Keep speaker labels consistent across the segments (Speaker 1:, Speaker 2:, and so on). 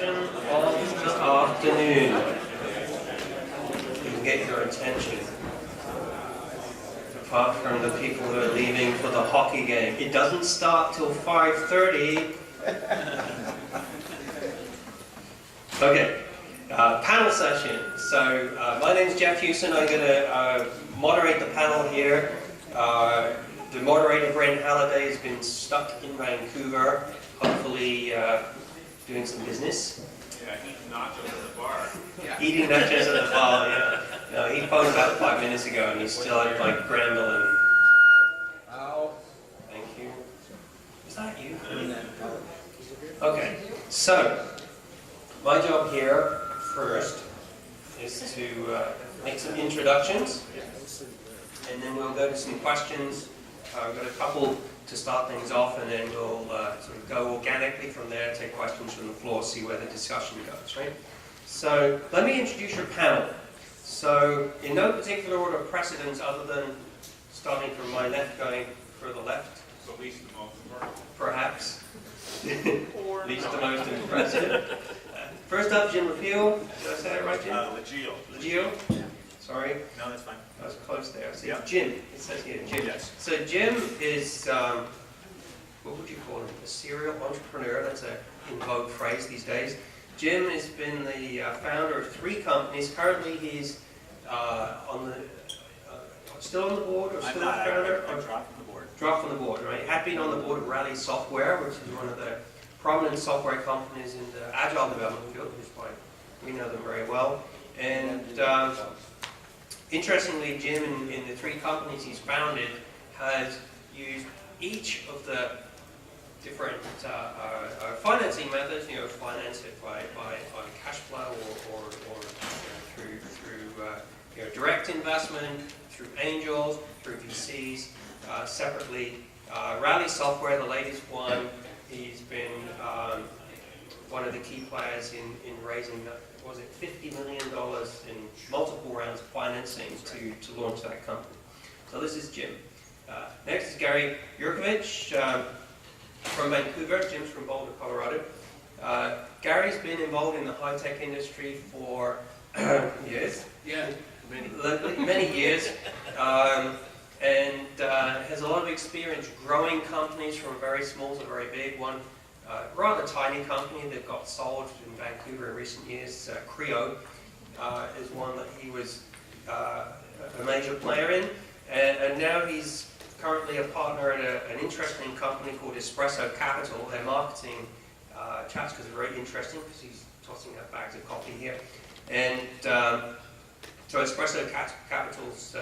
Speaker 1: session of the afternoon. You can get your attention. Apart from the people who are leaving for the hockey game. It doesn't start till 5:30. Okay, panel session. So my name is Jeff Hewson. I'm going to moderate the panel here. The moderator, Brent Halliday, has been stuck in Vancouver, hopefully doing some business.
Speaker 2: Yeah, eating nachos at the bar.
Speaker 1: Yeah. Eating nachos at the bar, yeah. No, he phoned about 5 minutes ago and he's still at like Granville.
Speaker 3: Ow.
Speaker 1: Thank you. Is that you? Okay, so my job here first is to make some introductions, and then we'll go to some questions. We've got a couple to start things off, and then we'll sort of go organically from there, take questions from the floor, see where the discussion goes, right? So let me introduce your panel. So in no particular order of precedence other than starting from my left going further left.
Speaker 2: So least the most important.
Speaker 1: Perhaps. Least the most impressive. First up, Jim Raphael. Did I say that right, Jim?
Speaker 2: Legio.
Speaker 1: Legio? Sorry.
Speaker 2: No, that's fine.
Speaker 1: I was close there. So
Speaker 2: Yeah.
Speaker 1: Jim. It says here, Jim.
Speaker 2: Yes.
Speaker 1: So Jim is, what would you call him? A serial entrepreneur. That's an in vogue phrase these days. Jim has been the founder of 3 companies. Currently he's on the, still on the board or still the founder?
Speaker 2: I'm dropped from the board.
Speaker 1: Dropped from the board, right? Had been on the board of Rally Software, which is one of the prominent software companies in the agile development field, which is why we know them very well. And interestingly, Jim, in the 3 companies he's founded, has used each of the different financing methods, finance it by cash flow or through direct investment, through angels, through VCs, separately. Rally Software, the latest one, he's been one of the key players in raising, was it $50 million in multiple rounds of financing to launch that company. So this is Jim. Next is Gary Yurkovich from Vancouver. Jim's from Boulder, Colorado. Gary's been involved in the high-tech industry for years.
Speaker 3: Yeah,
Speaker 1: Many years. And has a lot of experience growing companies from very small to very big. One rather tiny company that got sold in Vancouver in recent years, Creo, is one that he was a major player in. And now he's currently a partner at an interesting company called Espresso Capital. Their marketing chapters are very interesting because he's tossing out bags of coffee here. And so Espresso Capital's,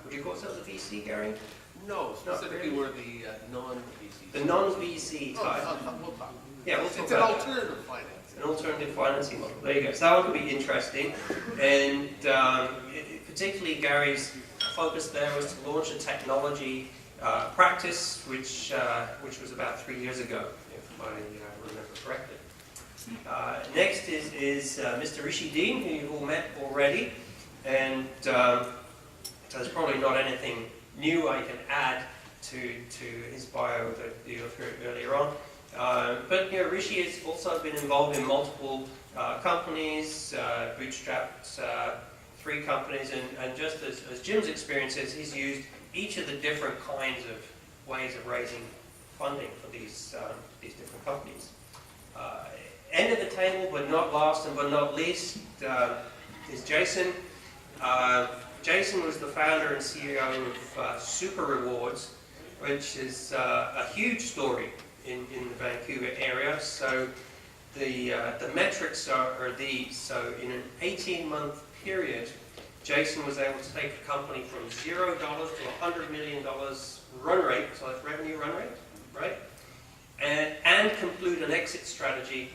Speaker 1: would you call yourself a VC, Gary?
Speaker 3: no, specifically we're the non-VC.
Speaker 1: The non-VC type.
Speaker 3: We'll talk.
Speaker 1: Yeah, we'll talk
Speaker 3: It's an
Speaker 1: about that.
Speaker 3: alternative finance.
Speaker 1: An alternative financing model. There you go. So that one could be interesting. And particularly Gary's focus there was to launch a technology practice, which was about 3 years ago, if I remember correctly. Next is Mr. Rishi Dean, who you've all met already. And there's probably not anything new I can add to his bio that you heard earlier on. But Rishi has also been involved in multiple companies, bootstrapped 3 companies, and just as Jim's experience is, he's used each of the different kinds of ways of raising funding for these different companies. End of the table, but not last and but not least, is Jason. Jason was the founder and CEO of Super Rewards, which is a huge story in the Vancouver area. So the metrics are these. So in an 18-month period, Jason was able to take a company from $0 to $100 million run rate, so that's revenue run rate, right? And conclude an exit strategy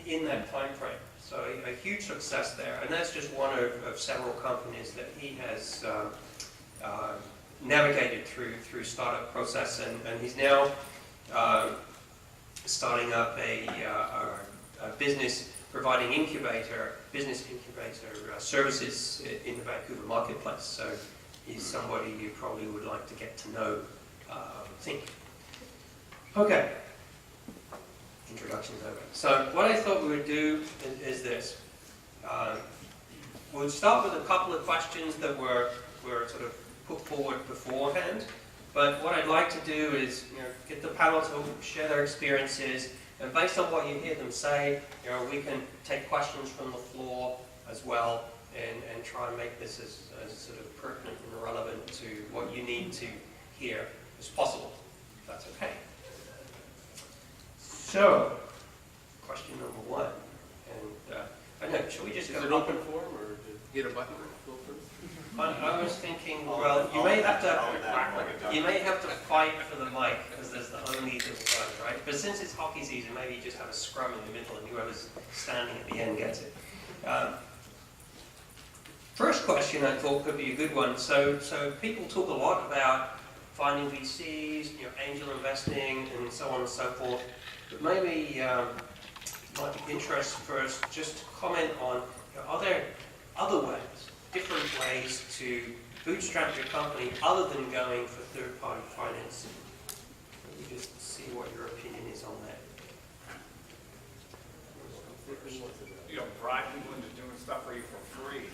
Speaker 1: in that time frame. So a huge success there, and that's just one of several companies that he has navigated through startup process, and he's now starting up a business providing business incubator services in the Vancouver marketplace. So he's somebody you probably would like to get to know, I would think. Okay. introduction's over. So what I thought we would do is this. We'll start with a couple of questions that were sort of put forward beforehand. But what I'd like to do is, get the panel to share their experiences, and based on what you hear them say, we can take questions from the floor as well, and try and make this as sort of pertinent and relevant to what you need to hear as possible, if that's okay. So, question number one, and I don't know, should we just
Speaker 3: Is
Speaker 1: go
Speaker 3: it an open forum or hit a button? Go first?
Speaker 1: I was thinking, well, you may have to fight for the mic because there's the only little one, right? But since it's hockey season, maybe you just have a scrum in the middle and whoever's standing at the end gets it. First question I thought could be a good one. So people talk a lot about finding VCs, angel investing, and so on and so forth. But maybe might be interest first just to comment on are there other ways, different ways to bootstrap your company other than going for third-party financing? Let me just see what your opinion is on that.
Speaker 2: Bribe people into doing stuff for you for free.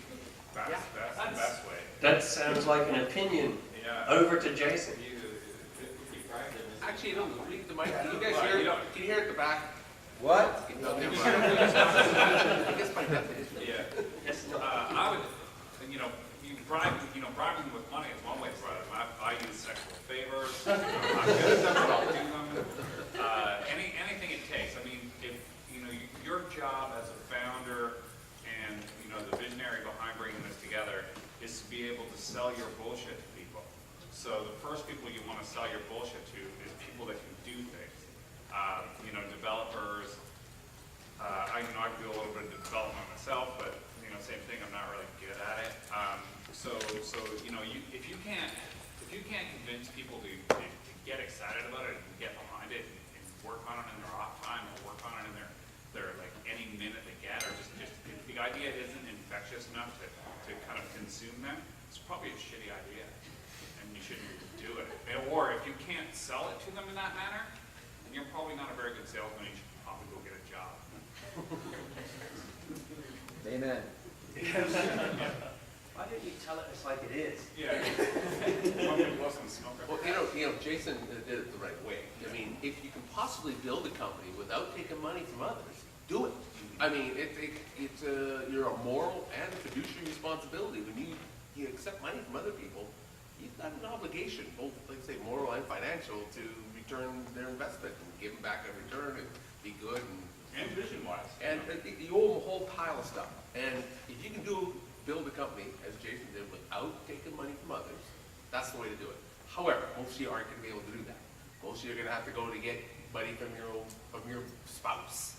Speaker 2: That's the best way.
Speaker 1: That sounds like an opinion.
Speaker 2: Yeah.
Speaker 1: Over to Jason.
Speaker 3: Actually, read the mic. Can you guys hear? Can you hear at the back?
Speaker 4: What?
Speaker 3: No, never mind. I guess by definition.
Speaker 2: Yeah.
Speaker 1: Yes,
Speaker 2: I would, bribing with money is one way to bribe them. I use sexual favors. I'm good at them. Anything it takes. I mean, if your job as a founder and the visionary behind bringing this together is to be able to sell your bullshit to people. So the first people you want to sell your bullshit to is people that can do things. Developers. I do a little bit of development myself, but same thing. I'm not really good at it. If you can't convince people to get excited about it and get behind it and work on it in their off time or work on it in their like any minute they get, or just if the idea isn't infectious enough to kind of consume them, it's probably a shitty idea, and you shouldn't do it. Or if you can't sell it to them in that manner, then you're probably not a very good salesman. You should probably go get a job.
Speaker 4: Amen.
Speaker 1: Why don't you tell it just like it is?
Speaker 2: Yeah.
Speaker 3: Well, Jason did it the right way. I mean, if you can possibly build a company without taking money from others, do it. I mean, it's you're a moral and fiduciary responsibility. When you accept money from other people, you've got an obligation, both, like say, moral and financial, to return their investment and give them back a return and be good
Speaker 2: And vision-wise.
Speaker 3: and you owe them a whole pile of stuff. And if you can build a company, as Jason did, without taking money from others, that's the way to do it. However, most of you aren't going to be able to do that. Most of you are going to have to go to get money from your spouse,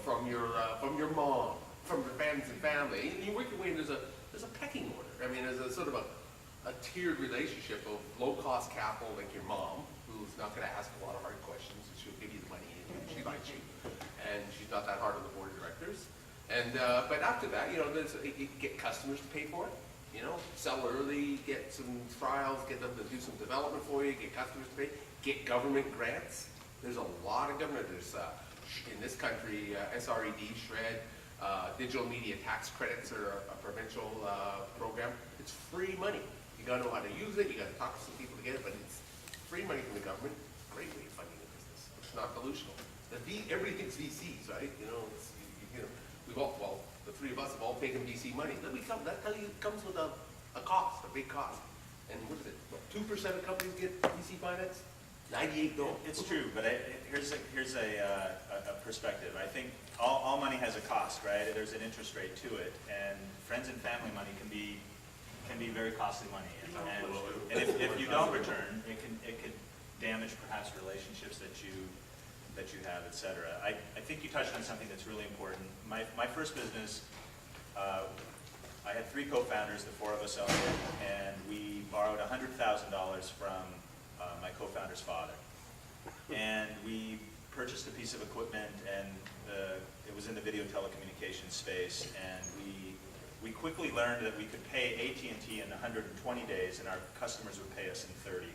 Speaker 3: from your mom, from your friends and family. And you work your way, and there's a pecking order. I mean, there's a sort of a tiered relationship of low-cost capital, like your mom, who's not going to ask a lot of hard questions, and she'll give you the money, and she likes you. And she's not that hard on the board of directors. And but after that, you get customers to pay for it. Sell early, get some trials, get them to do some development for you, get customers to pay, get government grants. There's a lot of government. There's in this country, SRED, SHRED, digital media tax credits are a provincial program. It's free money. You got to know how to use it. You got to talk to some people to get it, but it's free money from the government. Great way of funding a business. It's not delusional. Everything's VCs, right? We've all, the three of us have all taken VC money. That comes with a cost, a big cost. And what is it? 2% of companies get VC finance? 98 don't.
Speaker 5: It's true, but here's a perspective. I think all money has a cost, right? There's an interest rate to it, and friends and family money can be very costly money. And if you don't return, it could damage perhaps relationships that you have, etc. I think you touched on something that's really important. My first business, I had 3 co-founders, the 4 of us owned it, and we borrowed $100,000 from my co-founder's father. And we purchased a piece of equipment, and it was in the video telecommunications space, and we quickly learned that we could pay AT&T in 120 days, and our customers would pay us in 30.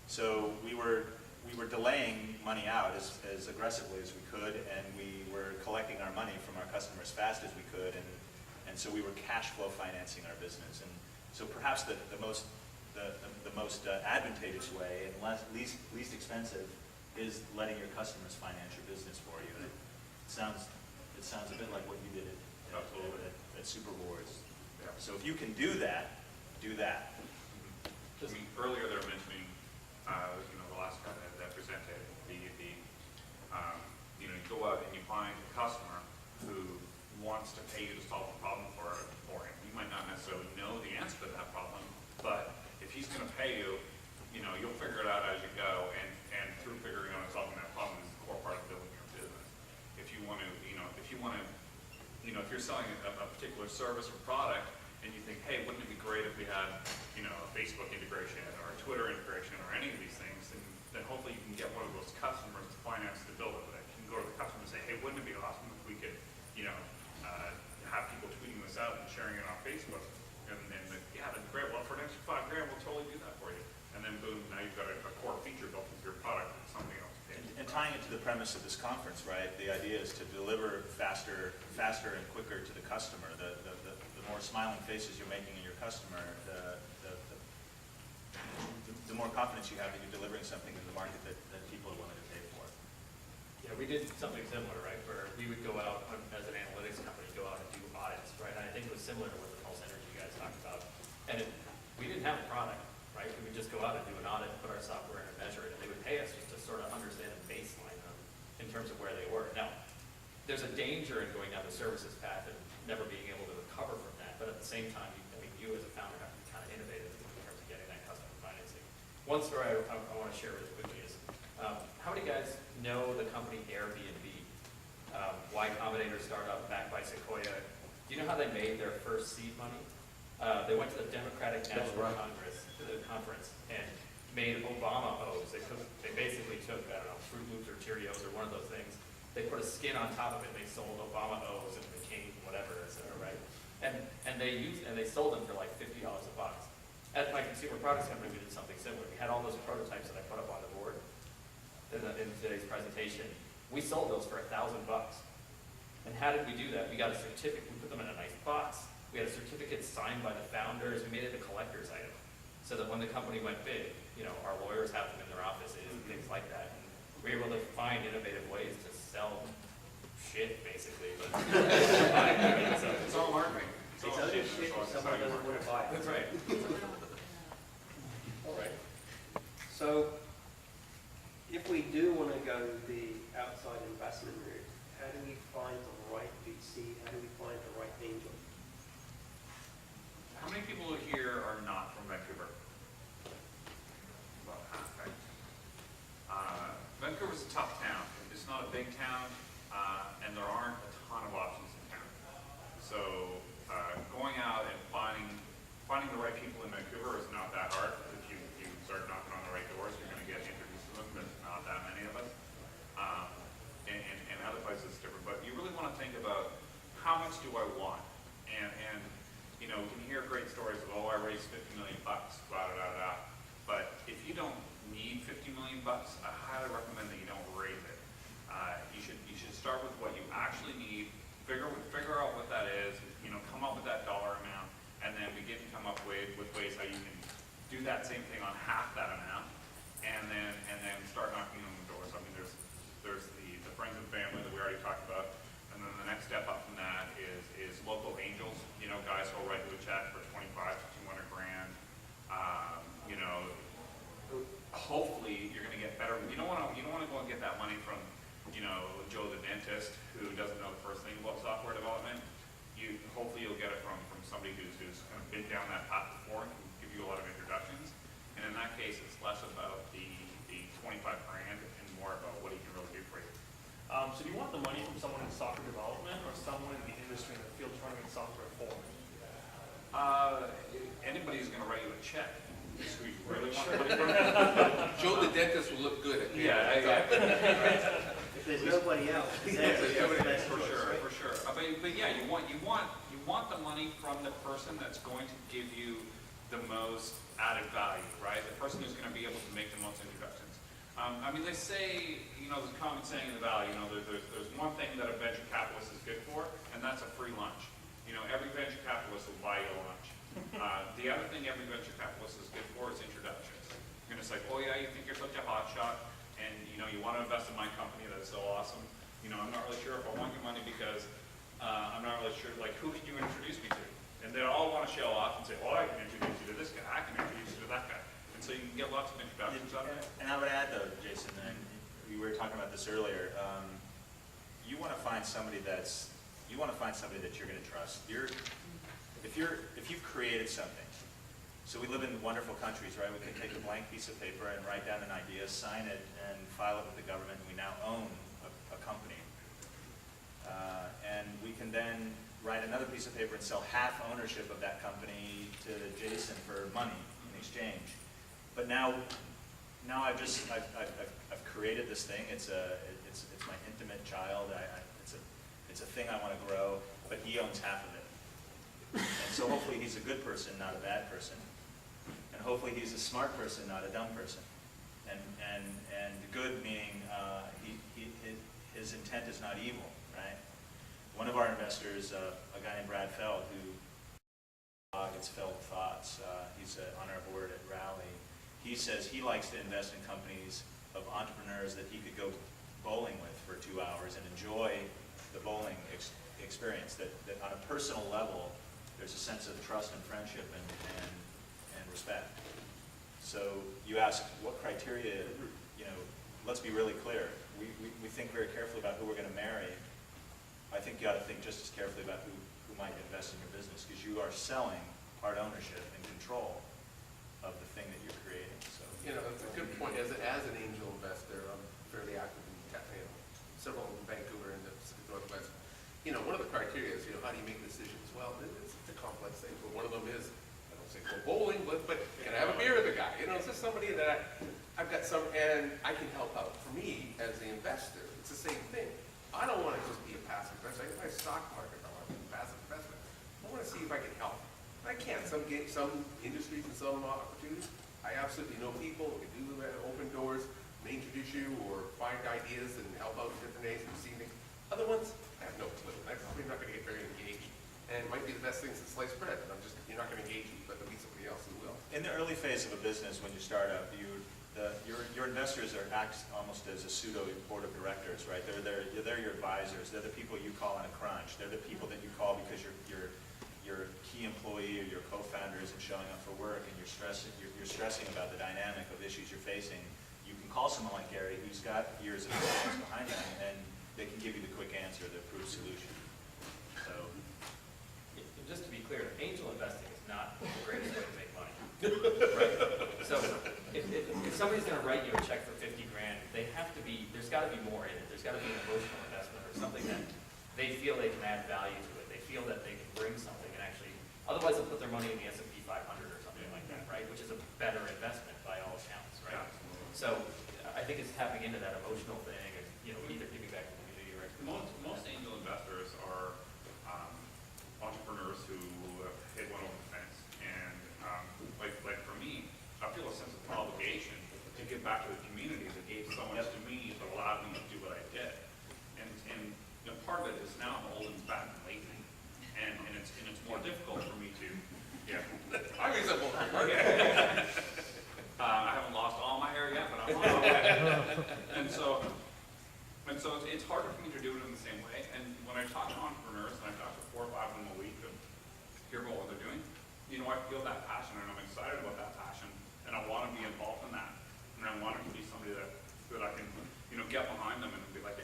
Speaker 5: So we were we were delaying money out as aggressively as we could, and we were collecting our money from our customers as fast as we could, and so we were cash flow financing our business. And so perhaps the most advantageous way and least expensive is letting your customers finance your business for you. And it sounds a bit like what you did at Super Boards.
Speaker 2: Yeah.
Speaker 5: So if you can do that, do that.
Speaker 2: I mean, earlier they were mentioning, the last guy that presented, you go out and you find a customer who wants to pay you to solve a problem for him. You might not necessarily know the answer to that problem, but if he's going to pay you, you'll figure it out as you go, and through figuring out and solving that problem is the core part of building your business. If you want to, if you're selling a particular service or product, and you think, hey, wouldn't it be great if we had, a Facebook integration or a Twitter integration or any of these things, then hopefully you can get one of those customers to finance to build it with it. You can go to the customer and say, hey, wouldn't it be awesome if we could, have people tweeting this out and sharing it on Facebook? And yeah, that'd be great. Well, for an extra $5,000, we'll totally do that for you. And then boom, now you've got a core feature built into your product that somebody else pays.
Speaker 5: And tying it to the premise of this conference, right? The idea is to deliver faster and quicker to the customer. The more smiling faces you're making in your customer, the more confidence you have that you're delivering something in the market that people are willing to pay for.
Speaker 6: Yeah, we did something similar, right, where we would go out as an analytics company, go out and do audits, right? And I think it was similar to what the pulse energy you guys talked about. And we didn't have a product, right? We would just go out and do an audit, put our software in and measure it, and they would pay us just to sort of understand and baseline them in terms of where they were. Now, there's a danger in going down the services path and never being able to recover from that. But at the same time, I think you as a founder have to be kind of innovative in terms of getting that customer financing. One story I want to share really quickly is, how many guys know the company Airbnb? Y Combinator startup backed by Sequoia. Do you know how they made their first seed money? They went to the Democratic National Conference and made Obama O's. They basically took, I don't know, Fruit Loops or Cheerios or one of those things. They put a skin on top of it and they sold Obama O's and it became whatever, et cetera, right? And they sold them for like $50 a box. At my consumer products company, we did something similar. We had all those prototypes that I put up on the board in today's presentation. We sold those for $1,000. And how did we do that? We got a certificate. We put them in a nice box. We had a certificate signed by the founders. We made it a collector's item, so that when the company went big, our lawyers have them in their offices and things like that. And we were able to find innovative ways to sell shit, basically. But
Speaker 2: It's all marketing. It's all shit.
Speaker 1: Someone doesn't want to buy it.
Speaker 6: That's right.
Speaker 1: All right. So, if we do want to go the outside investment route, how do we find the right VC? How do we find the right angel?
Speaker 2: How many people here are not from Vancouver? About half, right? Vancouver's a tough town. It's not a big town, and there aren't a ton of options in town. So going out and finding the right people in Vancouver is not that hard. If you start knocking on the right doors, you're going to get introduced to them. There's not that many of us. And other places it's different. But you really want to think about, how much do I want? And we can hear great stories of, I raised $50 million, blah, da, da, da. But if you don't need $50 million, I highly recommend that you don't raise it. You should start with what you actually need, figure out what that is, come up with that dollar amount, and then begin to come up with ways how you can do that same thing on half that amount, and then start knocking on the doors. I mean, there's the friends and family that we already talked about, and then the next step up from that is local angels. Guys who will write you a check for $25 to $200 grand. Hopefully you're going to get better. You don't want to go and get that money from Joe the dentist who doesn't know the first thing about software development. Hopefully you'll get it from somebody who's kind of been down that path before and can give you a lot of introductions. And in that case, it's less about the $25 grand and more about what he can really do for you.
Speaker 7: So do you want the money from someone in software development or someone in the industry in the field trying to make software for?
Speaker 2: Anybody who's going to write you a check is who you really want money from.
Speaker 3: Joe the dentist will look good at the end.
Speaker 1: If there's nobody else,
Speaker 2: For sure. But yeah, you want the money from the person that's going to give you the most added value, right? The person who's going to be able to make the most introductions. I mean, they say, you know, there's a common saying in the Valley, you know, there's one thing that a venture capitalist is good for, and that's a free lunch. You know, every venture capitalist will buy you a lunch. The other thing every venture capitalist is good for is introductions. You're gonna say, oh yeah, you think you're such a hotshot, and you know, you want to invest in my company, that's so awesome. You know, I'm not really sure if I want your money because I'm not really sure, like, who can you introduce me to? And they all want to show off and say, oh, I can introduce you to this guy, I can introduce you to that guy. And so you can get lots of introductions out of it.
Speaker 5: And I would add though, Jason, and we were talking about this earlier, you want to find somebody that you're going to trust. If you've created something, so we live in wonderful countries, right? We can take a blank piece of paper and write down an idea, sign it, and file it with the government, and we now own a company. And we can then write another piece of paper and sell half ownership of that company to Jason for money in exchange. But now I've created this thing. It's my intimate child. It's a thing I want to grow, but he owns half of it. And so hopefully he's a good person, not a bad person. And hopefully he's a smart person, not a dumb person. And good meaning his intent is not evil, right? One of our investors, a guy named Brad Feld, who it's Feld Thoughts, he's on our board at Rally. He says he likes to invest in companies of entrepreneurs that he could go bowling with for 2 hours and enjoy the bowling experience. That on a personal level, there's a sense of trust and friendship and respect. So you ask what criteria, you know, let's be really clear. We think very carefully about who we're going to marry. I think you ought to think just as carefully about who might invest in your business, because you are selling part ownership and control of the thing that you're creating. So,
Speaker 3: You know, that's a good point. As an angel investor, I'm fairly active in several in Vancouver and the Pacific Northwest. You know, one of the criteria is, you know, how do you make decisions? Well, it's a complex thing, but one of them is, I don't say go bowling, but can I have a beer with the guy? You know, is this somebody that I've got some, and I can help out. For me, as the investor, it's the same thing. I don't want to just be a passive investor. Like my stock market, I want to be a passive investment. I want to see if I can help. I can. Some industries and some opportunities, I absolutely know people. We can do open doors, may introduce you or find ideas and help out in different ways and see things. Other ones, I have no clue. I'm probably not going to get very engaged. And it might be the best thing since sliced bread. And you're not going to engage me, but there'll be somebody else who will.
Speaker 5: in the early phase of a business, when you start up, your investors act almost as a pseudo board of directors, right? They're your advisors. They're the people you call in a crunch. They're the people that you call because your key employee or your co-founder isn't showing up for work, and you're stressing about the dynamic of issues you're facing. You can call someone like Gary, who's got years of experience behind him, and they can give you the quick answer, the approved solution. So,
Speaker 6: Just to be clear, angel investing is not the greatest way to make money. Right? So if somebody's going to write you a check for 50 grand, there's got to be more in it. There's got to be an emotional investment or something that they feel they can add value to it. They feel that they can bring something and actually, otherwise they'll put their money in the S&P 500 or something like that, right? Which is a better investment by all accounts, right? So I think it's tapping into that emotional thing and, either giving back to the community or
Speaker 2: Most angel investors are entrepreneurs who have hit one over the fence, and like for me, I feel a sense of obligation to give back to the community that gave so much to me, that allowed me to do what I did. And part of it is now I'm old and fat and lazy, and it's more difficult for me to
Speaker 3: I'm reasonable.
Speaker 2: I haven't lost all my hair yet, but I'm on my way. And so it's harder for me to do it in the same way. And when I talk to entrepreneurs, and I talk to 4 or 5 of them a week to hear about what they're doing, I feel that passion, and I'm excited about that passion, and I want to be involved in that. And I want it to be somebody that I can, get behind them and be like,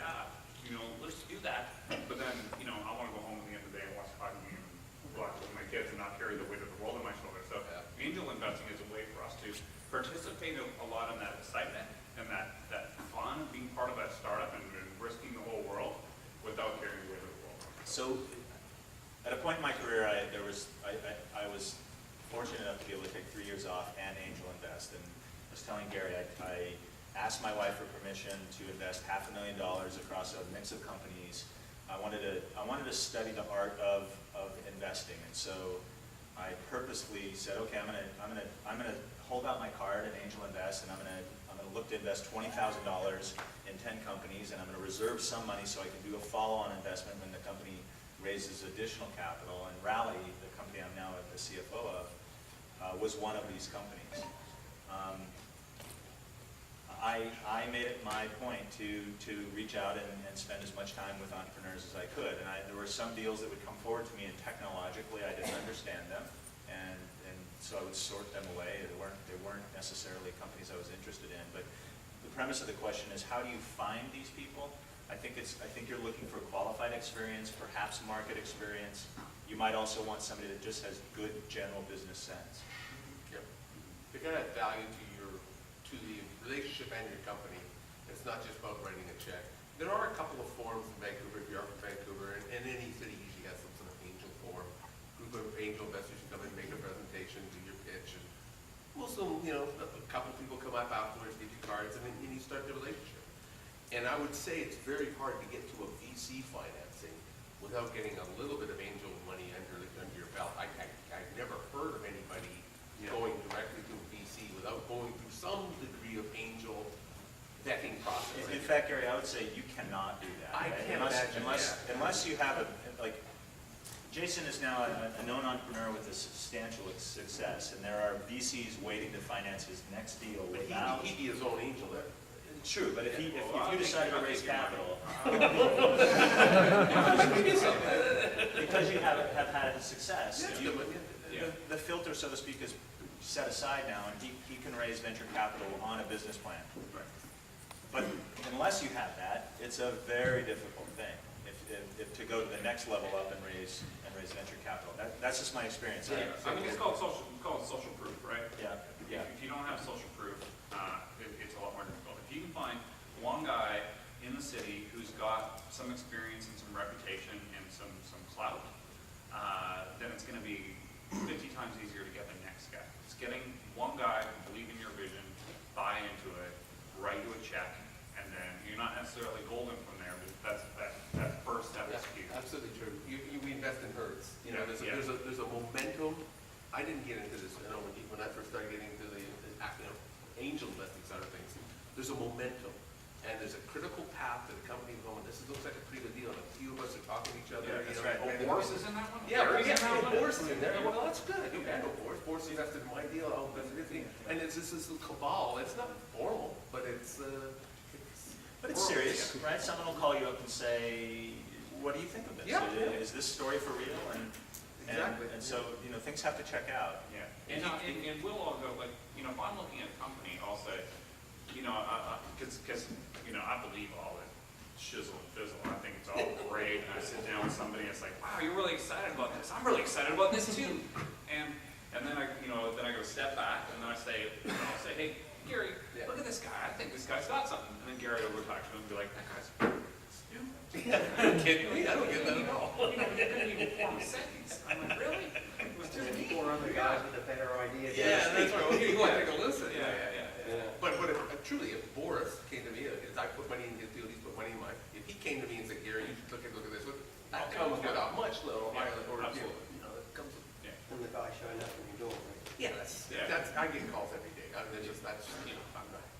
Speaker 2: let's do that. But then, I want to go home at the end of the day and watch the hockey game and watch with my kids and not carry the weight of the world on my shoulders. So angel investing is a way for us to participate a lot in that excitement and that fun of being part of that startup and risking the whole world without carrying the weight of the world.
Speaker 5: So at a point in my career, I was fortunate enough to be able to take 3 years off and angel invest. And I was telling Gary, I asked my wife for permission to invest $500,000 across a mix of companies. I wanted to study the art of investing, and so I purposefully said, okay, I'm gonna hold out my card and angel invest, and I'm gonna look to invest $20,000 in 10 companies, and I'm going to reserve some money so I can do a follow-on investment when the company raises additional capital. And Rally, the company I'm now the CFO of, was one of these companies. I made it my point to reach out and spend as much time with entrepreneurs as I could. And there were some deals that would come forward to me, and technologically I didn't understand them, and so I would sort them away. They weren't necessarily companies I was interested in. But the premise of the question is, how do you find these people? I think you're looking for qualified experience, perhaps market experience. You might also want somebody that just has good general business sense.
Speaker 3: Yep. They're gonna add value to the relationship and your company. It's not just about writing a check. There are a couple of forums in Vancouver, if you're from Vancouver, and any city usually has some sort of angel forum. Group of angel investors who come in, make a presentation, do your pitch, and also, a couple people come up afterwards, give you cards, and then you start the relationship. And I would say it's very hard to get to a VC financing without getting a little bit of angel money under your belt. I've never heard of anybody going directly to a VC without going through some degree of angel vetting process.
Speaker 5: In fact, Gary, I would say you cannot do that.
Speaker 3: I can't imagine
Speaker 5: unless you have Jason is now a known entrepreneur with a substantial success, and there are VCs waiting to finance his next deal
Speaker 3: But
Speaker 5: without.
Speaker 3: he'd be his own angel there.
Speaker 5: True, but if you decide to raise capital, because you have had success, the filter, so to speak, is set aside now, and he can raise venture capital on a business plan. But unless you have that, it's a very difficult thing if to go to the next level up and raise venture capital. That's just my experience.
Speaker 2: I mean, it's called social proof, right?
Speaker 5: Yeah.
Speaker 2: If you don't have social proof, it's a lot more difficult. If you can find one guy in the city who's got some experience and some reputation and some clout, then it's going to be 50 times easier to get the next guy. It's getting one guy who believe in your vision, buy into it, write you a check, and then you're not necessarily golden from there, but that first step is huge.
Speaker 3: Absolutely true. We invest in herds. There's a momentum. I didn't get into this, when I first started getting into the angel investing side of things. There's a momentum, and there's a critical path that the company is going. This looks like a pretty good deal. And a few of us are talking to each other.
Speaker 5: Yeah, that's right.
Speaker 2: Boris is in that one?
Speaker 3: Yeah,
Speaker 2: Gary's in that one?
Speaker 3: Boris is in there. Well, that's good. Okay, I know Boris. Boris invested in my deal. I'll invest in his thing. And it's this cabal. It's not formal, but it's
Speaker 5: serious, right? Someone will call you up and say, "What do you think of this?
Speaker 3: Yeah.
Speaker 5: Is this story for real?"
Speaker 3: Exactly.
Speaker 5: And so things have to check out.
Speaker 2: Yeah, and we'll all go, like, if I'm looking at a company, I'll say, because I believe all the shizzle and fizzle. I think it's all great. And I sit down with somebody, and it's like, wow, you're really excited about this. I'm really excited about this too. And then I go step back, and then I'll say, hey, Gary, look at this guy. I think this guy's got something. And then Gary will go talk to him and be like, that guy's stupid.
Speaker 3: Are you kidding me? I don't get that at all.
Speaker 2: You couldn't even form a sentence. I'm like, really? It was just me.
Speaker 4: Four other guys with a better idea.
Speaker 3: Yeah, that's right. Okay, you want to take a listen.
Speaker 2: Yeah.
Speaker 3: But truly, if Boris came to me, if I put money in his deal, he's put money in mine. If he came to me and said, Gary, you should look at this. That comes with a much little higher order deal. It comes with.
Speaker 4: From the guy showing up when you door, right?
Speaker 3: Yeah, that's. I get calls every day. I mean,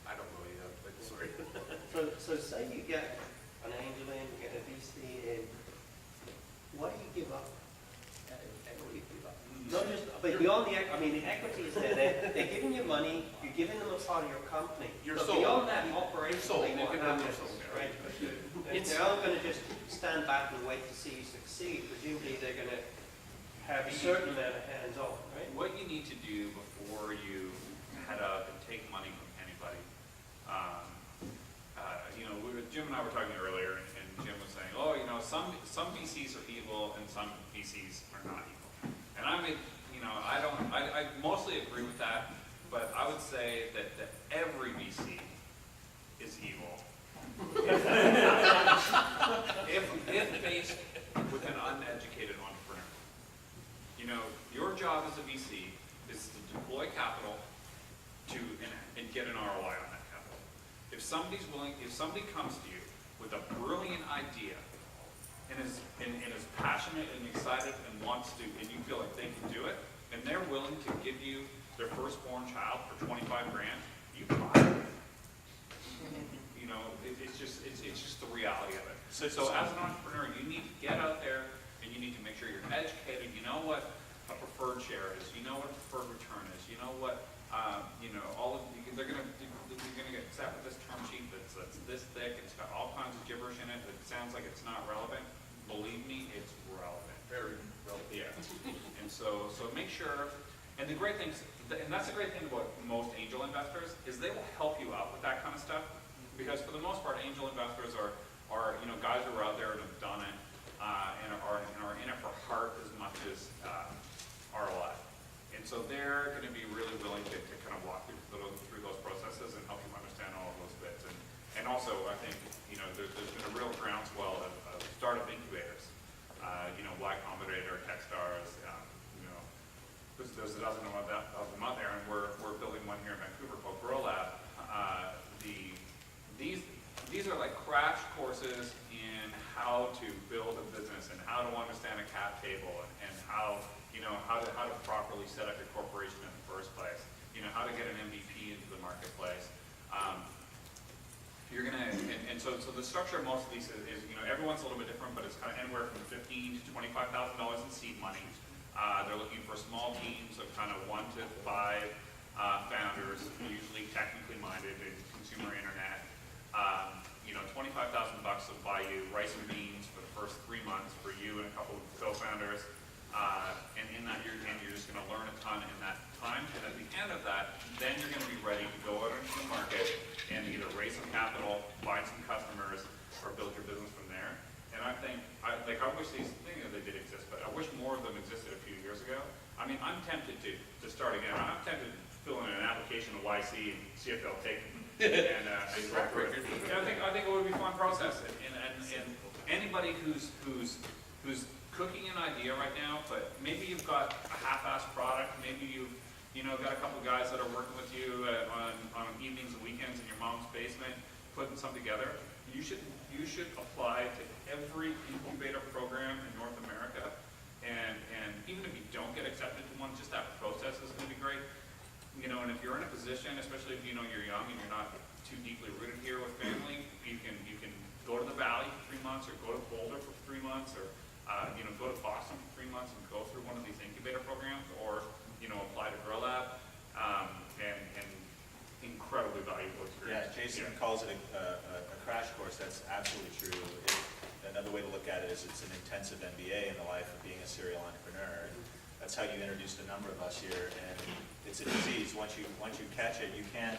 Speaker 3: I don't know but sorry.
Speaker 4: So say you get an angel in, you get a VC in, what do you give up?
Speaker 3: Equity give up.
Speaker 4: Not just, but beyond the equity is there. They're giving you money, you're giving them a part of your company.
Speaker 3: Your
Speaker 4: But
Speaker 3: soul.
Speaker 4: beyond that, operationally,
Speaker 3: Soul.
Speaker 4: what happens, right? They're not going to just stand back and wait to see you succeed. Presumably, they're going to have a certain amount of hands-on, right?
Speaker 2: What you need to do before you head up and take money from anybody, Jim and I were talking earlier, and Jim was saying, some VCs are evil and some VCs are not evil. And I mostly agree with that, but I would say that every VC is evil. if based with an uneducated entrepreneur. Your job as a VC is to deploy capital and get an ROI on that capital. If somebody comes to you with a brilliant idea and is passionate and excited and wants to, and you feel like they can do it, and they're willing to give you their firstborn child for $25,000, you buy it. it's just the reality of it.
Speaker 5: So-
Speaker 2: So as an entrepreneur, you need to get out there and you need to make sure you're educated. You know what a preferred share is. You know what a preferred return is. You know what, all of, you're gonna get set with this term sheet that's this thick. It's got all kinds of gibberish in it that sounds like it's not relevant. Believe me, it's relevant.
Speaker 3: Very relevant.
Speaker 2: Yeah. And so make sure, and the great things, and that's the great thing about most angel investors, is they will help you out with that kind of stuff. Because for the most part, angel investors are guys who are out there and have done it, and are in it for heart as much as ROI. And so they're going to be really willing to kind of walk you through those processes and help you understand all of those bits. And also, I think, there's been a real groundswell of startup incubators. Y Combinator, Techstars, there's a dozen of them out there, and we're building one here in Vancouver called Grow Lab. These are like crash courses in how to build a business and how to understand a cap table and how to properly set up your corporation in the first place. How to get an MVP into the marketplace. You're gonna, and so the structure of most of these is everyone's a little bit different, but it's kind of anywhere from $15,000 to $25,000 in seed money. They're looking for small teams of kind of 1 to 5 founders, usually technically minded in consumer internet. $25,000 will buy you rice and beans for the first 3 months for you and a couple of co-founders. And in that, you're just going to learn a ton in that time. And at the end of that, then you're going to be ready to go out into the market and either raise some capital, find some customers, or build your business from there. And I think, I wish these things, they did exist, but I wish more of them existed a few years ago. I mean, I'm tempted to start again. I'm tempted to fill in an application to YC and see if they'll take me. And go for it. I think it would be a fun process. And anybody who's cooking an idea right now, but maybe you've got a half-assed product, maybe you've got a couple of guys that are working with you on evenings and weekends in your mom's basement, putting something together. You should apply to every incubator program in North America, and even if you don't get accepted to one, just that process is going to be great. And if you're in a position, especially if you're young and you're not too deeply rooted here with family, you can go to the Valley for 3 months, or go to Boulder for 3 months, or go to Boston for 3 months and go through one of these incubator programs, or apply to Grow Lab, and incredibly valuable experience.
Speaker 5: Yeah, Jason calls it a crash course. That's absolutely true. Another way to look at it is it's an intensive MBA in the life of being a serial entrepreneur. And that's how you introduced a number of us here. And it's a disease. Once you catch it, you can't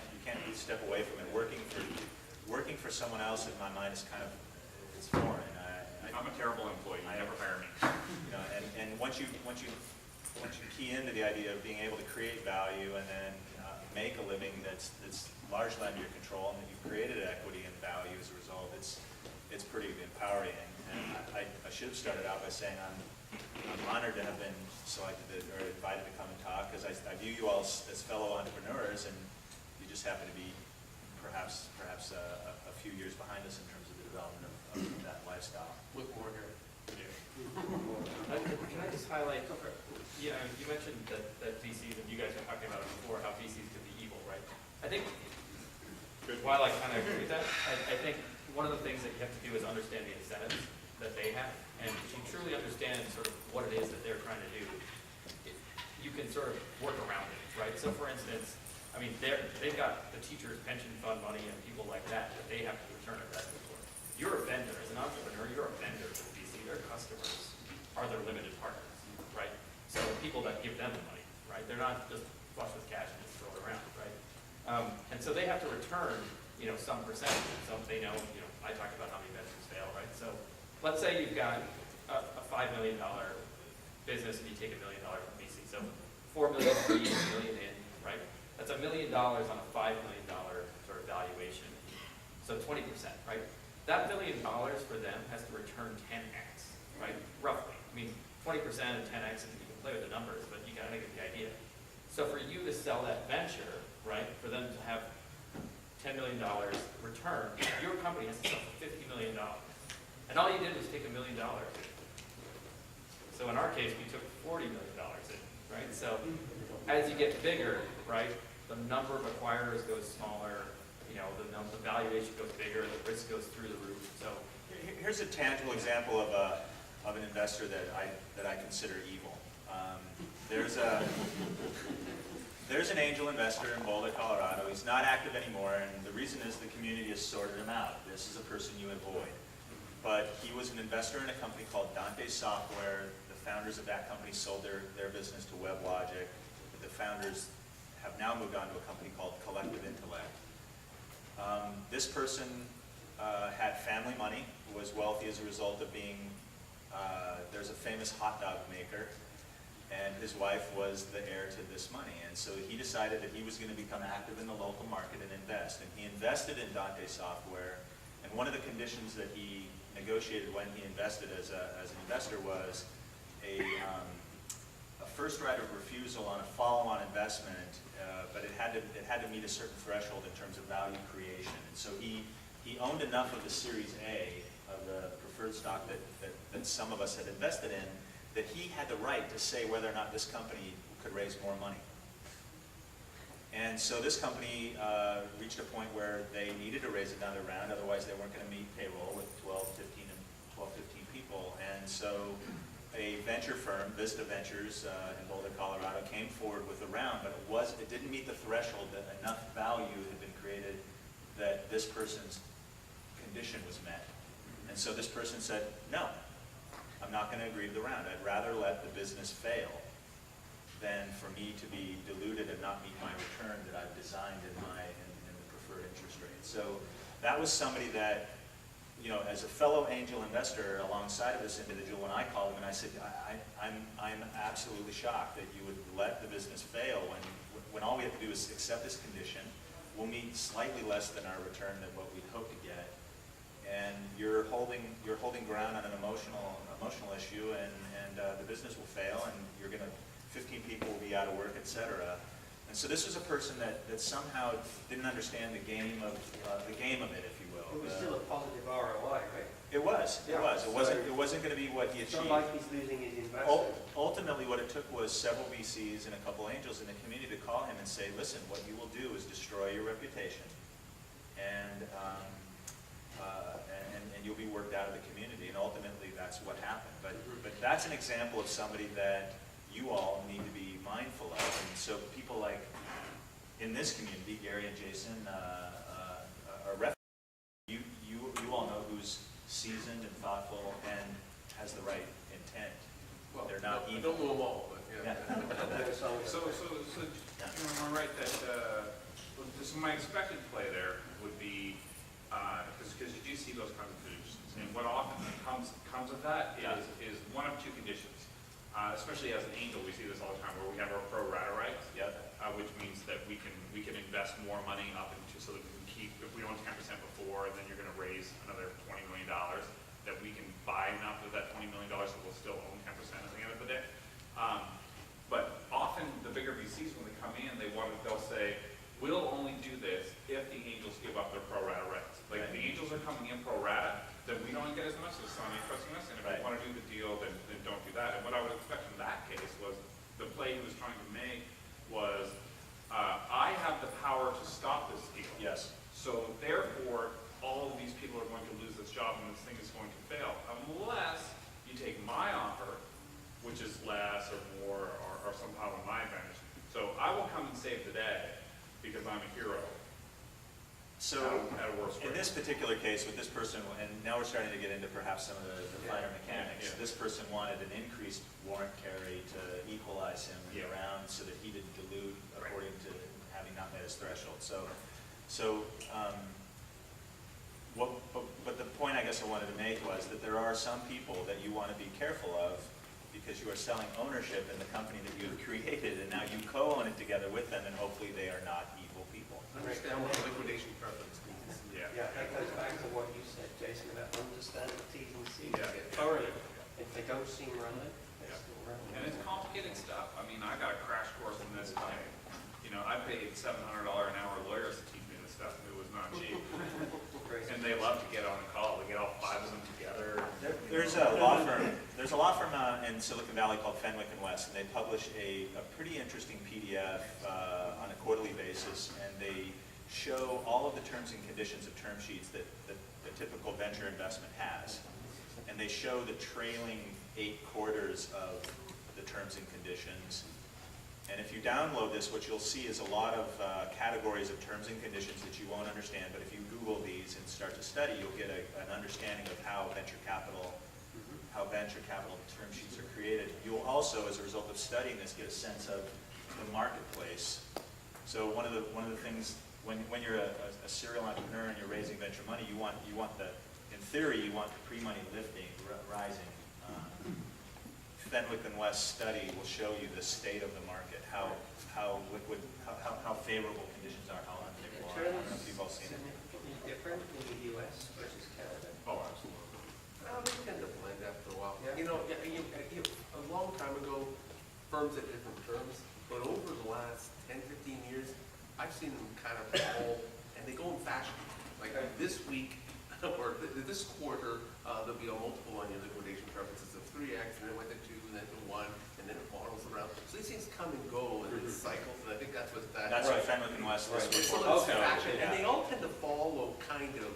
Speaker 5: step away from it. Working for someone else, in my mind, is kind of, it's foreign.
Speaker 2: I'm a terrible employee. You never hire me.
Speaker 5: And once you key into the idea of being able to create value and then make a living that's largely under your control, and that you've created equity and value as a result, it's pretty empowering. And I should have started out by saying I'm honored to have been selected or invited to come and talk, because I view you all as fellow entrepreneurs, and you just happen to be perhaps a few years behind us in terms of the development of that lifestyle.
Speaker 3: With more here.
Speaker 6: Can I just highlight, you mentioned that VCs, and you guys were talking about it before, how VCs could be evil, right? I think, while I kind of agree with that, I think one of the things that you have to do is understand the incentives that they have. And if you truly understand sort of what it is that they're trying to do, you can sort of work around it, right? So for instance, I mean, they've got the teachers' pension fund money and people like that they have to return investment for. You're a vendor. As an entrepreneur, you're a vendor to the VC. Their customers are their limited partners, right? So people that give them the money, right? They're not just flush with cash and just throw it around, right? And so they have to return, some percentage. So they know, I talked about how many ventures fail, right? So let's say you've got a $5 million business and you take $1 million from VC. So $4 million for each, $1 million in, right? That's $1 million on a $5 million sort of valuation. So 20%, right? That $1 million for them has to return 10x, right? Roughly. I mean, 20% and 10x, and you can play with the numbers, but you gotta get the idea. So for you to sell that venture, right, for them to have $10 million return, your company has to sell for $50 million. And all you did was take $1 million. So in our case, we took $40 million in, right? So as you get bigger, right, the number of acquirers goes smaller, you know, the valuation goes bigger, the risk goes through the roof, so.
Speaker 5: Here's a tangible example of an investor that I consider evil. There's an angel investor in Boulder, Colorado. He's not active anymore, and the reason is the community has sorted him out. This is a person you avoid. But he was an investor in a company called Dante Software. The founders of that company sold their business to WebLogic. The founders have now moved on to a company called Collective Intellect. This person had family money, was wealthy as a result of being, there's a famous hot dog maker, and his wife was the heir to this money. And so he decided that he was going to become active in the local market and invest. And he invested in Dante Software, and one of the conditions that he negotiated when he invested as an investor was a first right of refusal on a follow-on investment, but it had to meet a certain threshold in terms of value creation. And so he owned enough of the Series A of the preferred stock that some of us had invested in, that he had the right to say whether or not this company could raise more money. And so this company reached a point where they needed to raise another round, otherwise they weren't going to meet payroll with 12, 15 people. And so a venture firm, Vista Ventures in Boulder, Colorado, came forward with a round, but it didn't meet the threshold that enough value had been created that this person's condition was met. And so this person said, no, I'm not going to agree to the round. I'd rather let the business fail than for me to be diluted and not meet my return that I've designed in the preferred interest rate. So that was somebody that, you know, as a fellow angel investor alongside of this individual, when I called him and I said, I'm absolutely shocked that you would let the business fail when all we have to do is accept this condition. We'll meet slightly less than our return than what we'd hope to get. And you're holding ground on an emotional issue, and the business will fail, and 15 people will be out of work, etc. And so this was a person that somehow didn't understand the game of it, if you will.
Speaker 4: It was still a positive ROI, right?
Speaker 5: It was. It wasn't going to be what he
Speaker 4: It's
Speaker 5: achieved.
Speaker 4: not like he's losing his investment.
Speaker 5: Ultimately, what it took was several VCs and a couple angels in the community to call him and say, listen, what you will do is destroy your reputation, and you'll be worked out of the community. And ultimately, that's what happened. But that's an example of somebody that you all need to be mindful of. And so people like, in this community, Gary and Jason are refugees. You all know who's seasoned and thoughtful and has the right intent.
Speaker 3: Well,
Speaker 5: they're not
Speaker 3: I
Speaker 5: evil.
Speaker 3: don't know them all, but yeah.
Speaker 2: So am I right that, so my expected play there would be, because you do see those kinds of conditions, and what often comes of that is one of two conditions. Especially as an angel, we see this all the time, where we have our pro rata rights, which means that we can invest more money up into, so that we can keep, if we own 10% before, and then you're going to raise another $20 million, that we can buy enough of that $20 million so we'll still own 10% at the end of the day. But often the bigger VCs, when they come in, they'll say, we'll only do this if the angels give up their pro rata rights. Like, the angels are coming in pro rata, then we don't get as much, so it's not interesting us, and if we want to do the deal, then don't do that. And what I would expect in that case was, the play he was trying to make was, I have the power to stop this deal.
Speaker 5: Yes.
Speaker 2: So therefore, all of these people are going to lose this job, and this thing is going to fail, unless you take my offer, which is less or more, or somehow in my advantage. So I will come and save the day, because I'm a hero.
Speaker 5: So in this particular case with this person, and now we're starting to get into perhaps some of the finer mechanics, this person wanted an increased warrant carry to equalize him in the round so that he didn't dilute according to having not met his threshold. But the point I guess I wanted to make was that there are some people that you want to be careful of, because you are selling ownership in the company that you have created, and now you co-own it together with them, and hopefully they are not evil people.
Speaker 3: Understand what the liquidation preference means.
Speaker 4: Yeah, that goes back to what you said, Jason, about understanding the T's and C's
Speaker 2: Yeah.
Speaker 4: thoroughly. If they don't seem relevant, they're still relevant.
Speaker 2: And it's complicated stuff. I mean, I got a crash course in this time. You know, I paid $700 an hour lawyers to teach me this stuff, and it was not cheap. And they love to get on a call. We get all 5 of them together.
Speaker 5: There's a law firm. There's a law firm in Silicon Valley called Fenwick & West, and they publish a pretty interesting PDF on a quarterly basis, and they show all of the terms and conditions of term sheets that the typical venture investment has. And they show the trailing 8 quarters of the terms and conditions. And if you download this, what you'll see is a lot of categories of terms and conditions that you won't understand. But if you Google these and start to study, you'll get an understanding of how venture capital term sheets are created. You'll also, as a result of studying this, get a sense of the marketplace. So one of the things when you're a serial entrepreneur and you're raising venture money, you want the, in theory, you want the pre-money lifting, rising. Fenwick and West study will show you the state of the market, how liquid, how favorable conditions are, how unfavorable are. I don't know if you've all seen it.
Speaker 4: Significantly different in the US versus Canada?
Speaker 2: Oh, absolutely.
Speaker 3: They tend to blend after a while.
Speaker 4: Yeah.
Speaker 3: You know, a long time ago, firms had different terms, but over the last 10, 15 years, I've seen them kind of evolve, and they go in fashion. Like this week, or this quarter, there'll be a multiple on your liquidation preferences of 3x, and then went to 2, and then to 1, and then it models around. So these things come and go in cycles, and I think that's what that.
Speaker 5: That's what Fenwick and West
Speaker 4: Right.
Speaker 5: this
Speaker 3: It's a
Speaker 5: report
Speaker 3: little
Speaker 5: showed.
Speaker 3: fashion, and
Speaker 5: Yeah.
Speaker 3: they all tend to follow kind of,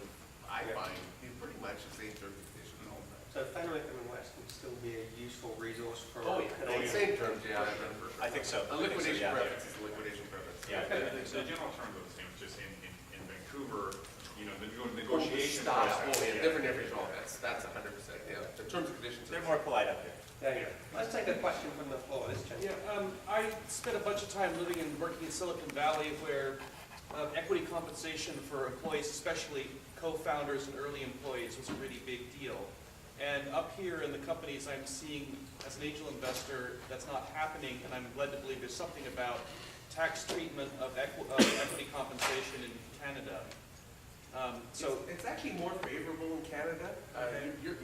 Speaker 3: I find, pretty much the same terms and conditions all the time.
Speaker 4: So Fenwick and West would still be a useful resource for.
Speaker 3: Oh, yeah, same terms, yeah.
Speaker 5: I think so.
Speaker 3: A liquidation
Speaker 5: Yeah.
Speaker 3: preference is a liquidation preference.
Speaker 5: Yeah.
Speaker 2: The general terms are the same, it's just in Vancouver, you know, the
Speaker 3: Oh, the
Speaker 2: negotiation
Speaker 3: style,
Speaker 2: process.
Speaker 3: oh, yeah, different every zone, that's 100%, yeah. The terms and conditions.
Speaker 5: They're more polite up there.
Speaker 4: There you go. Let's take a question from the floor. This gentleman.
Speaker 8: Yeah, I spent a bunch of time living and working in Silicon Valley where equity compensation for employees, especially co-founders and early employees, was a really big deal. And up here in the companies I'm seeing as an angel investor, that's not happening, and I'm led to believe there's something about tax treatment of equity compensation in Canada.
Speaker 3: It's actually more favorable in Canada.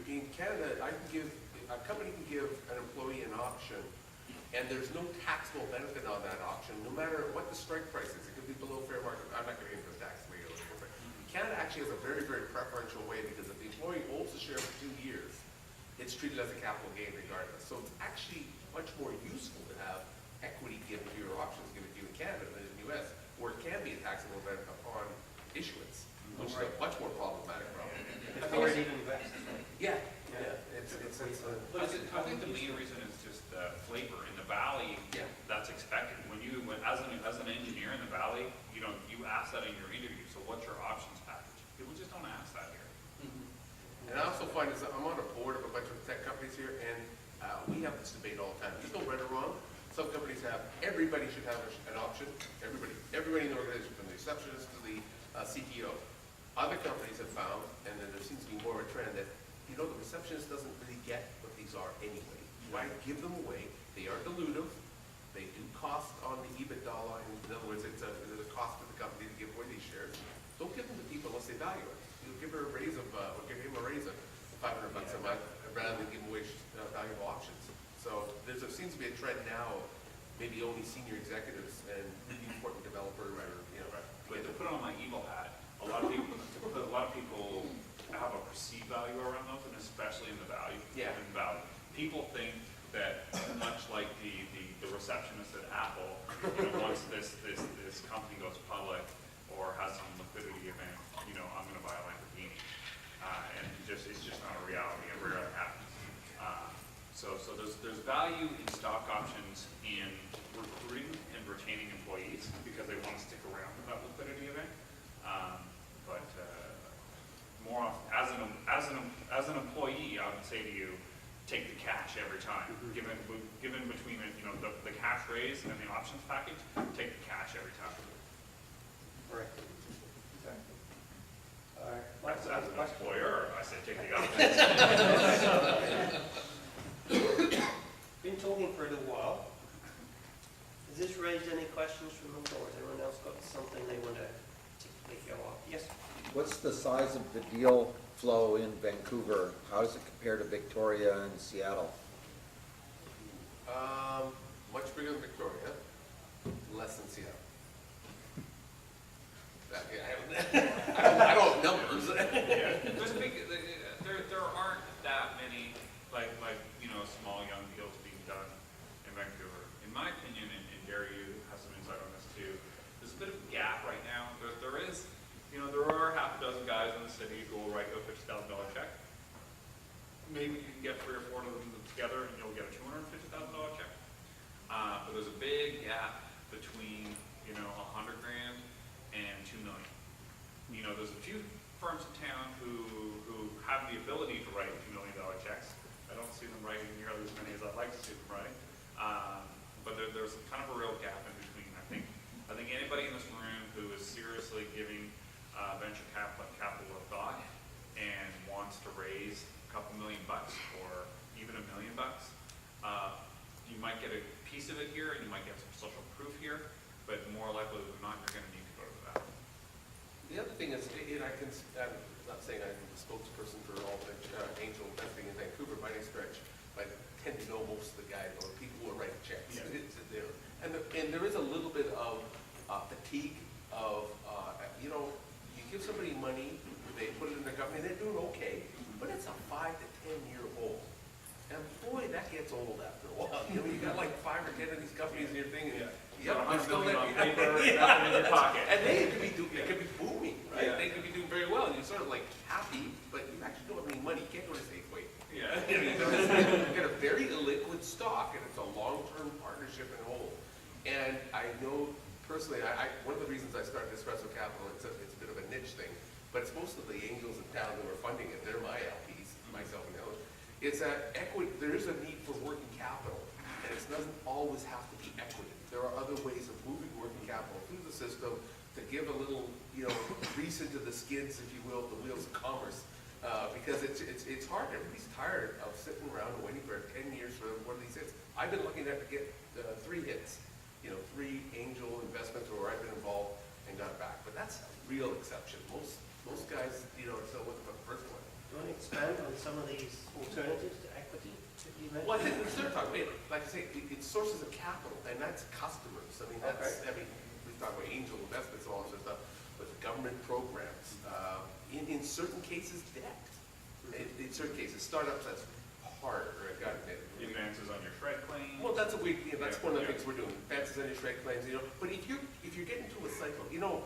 Speaker 3: In Canada, a company can give an employee an option, and there's no taxable benefit on that option, no matter what the strike price is. It could be below fair market. I'm not going to get into the tax regulation, but Canada actually has a very, very preferential way, because if the employee holds the share for 2 years, it's treated as a capital gain regardless. So it's actually much more useful to have equity given to your options given to you in Canada than in the US, where it can be a taxable event upon issuance, which is a much more problematic problem.
Speaker 4: Authority to invest, right?
Speaker 3: Yeah,
Speaker 4: Yeah.
Speaker 2: I think the main reason is just the flavor. In the valley,
Speaker 3: Yeah.
Speaker 2: that's expected. As an engineer in the valley, you ask that in your interview, so what's your options package? People just don't ask that here.
Speaker 3: And I also find is that I'm on a board of a bunch of tech companies here, and we have this debate all the time. There's no right or wrong. Some companies have, everybody should have an option. Everybody in the organization, from the receptionist to the CTO. Other companies have found, and then there seems to be more of a trend, that the receptionist doesn't really get what these are anyway. Why give them away? They are dilutive. They do cost on the EBITDA line. In other words, it's a cost to the company to give away these shares. Don't give them to people unless they value it. You'll give her a raise of, or give him a raise of $500 a month rather than give away valuable options. So there seems to be a trend now, maybe only senior executives and really important developers, or
Speaker 2: But to put on my evil hat, a lot of people have a perceived value around those, and especially in the value.
Speaker 3: Yeah.
Speaker 2: In value. People think that much like the receptionist at Apple, once this company goes public or has some liquidity event, I'm going to buy a Lamborghini, and it's just not a reality. It rarely happens. So there's value in stock options in recruiting and retaining employees because they want to stick around for that liquidity event. But more often, as an employee, I would say to you, take the cash every time. Given between the cash raise and the options package, take the cash every time.
Speaker 4: Right. Exactly. All right.
Speaker 2: As an employer, I say take the options.
Speaker 4: Been talking for a little while. Has this raised any questions from the floor? Has anyone else got something they want to particularly go off? Yes?
Speaker 9: What's the size of the deal flow in Vancouver? How does it compare to Victoria and Seattle?
Speaker 3: Much bigger than Victoria, less than Seattle. I don't have numbers.
Speaker 2: Yeah. There aren't that many small young deals being done in Vancouver. In my opinion, and Gary, you have some insight on this too. There's a bit of a gap right now. There maybe you can get 3 or 4 of them together and you'll get a $250,000 check. But there's a big gap between, you know, $100,000 and $2 million. You know, there's a few firms in town who have the ability to write $2 million checks. I don't see them writing nearly as many as I'd like to see them writing. But there's kind of a real gap in between. I think anybody in this room who is seriously giving venture capital a thought and wants to raise a couple $1 million or even $1 million, you might get a piece of it here and you might get some social proof here, but more likely than not, you're going to need to go to that.
Speaker 3: The other thing is, and I'm not saying I'm the spokesperson for all the angel investing in Vancouver by any stretch, but I tend to know most of the guys or people who are writing checks.
Speaker 2: Yeah.
Speaker 3: And there is a little bit of fatigue of, you know, you give somebody money, they put it in their company, they're doing okay, but it's a 5 to 10 year old. And boy, that gets old after a while. You know, you got like 5 or 10 of these companies in your thing, and
Speaker 2: Yeah,
Speaker 3: I'm
Speaker 2: $100
Speaker 3: still
Speaker 2: million
Speaker 3: like,
Speaker 2: on paper, nothing in your pocket.
Speaker 3: and they could be booming, right?
Speaker 2: Yeah.
Speaker 3: They could be doing very well, and you're sort of like happy, but you actually don't have any money. You can't go to Safeway.
Speaker 2: Yeah.
Speaker 3: You get a very illiquid stock, and it's a long-term partnership and whole. And I know personally, one of the reasons I started Espresso Capital, it's a bit of a niche thing, but it's most of the angels in town who are funding it. They're my LPs, myself and Ellen. It's that equity. There is a need for working capital, and it doesn't always have to be equity. There are other ways of moving working capital through the system to give a little, you know, grease into the skids, if you will, the wheels of commerce. Because it's hard. Everybody's tired of sitting around and waiting for 10 years for one of these hits. I've been lucky enough to get 3 hits, you know, 3 angel investments where I've been involved and got back. But that's a real exception. Most guys, you know, are still looking for the first one.
Speaker 4: Do you want to expand on some of these alternatives to equity that you mentioned?
Speaker 3: Well, I think we're still talking about, like I say, it's sources of capital, and that's customers. I mean, that's, I mean, we talk about angel investments and all this other stuff, but the government programs, in certain cases, debt. In certain cases, startups, that's harder, I gotta admit.
Speaker 2: Advances on your shred claims.
Speaker 3: Well, that's one of the
Speaker 2: Yeah.
Speaker 3: things we're doing, advances on your shred claims, you know, but if you're getting to a cycle, you know,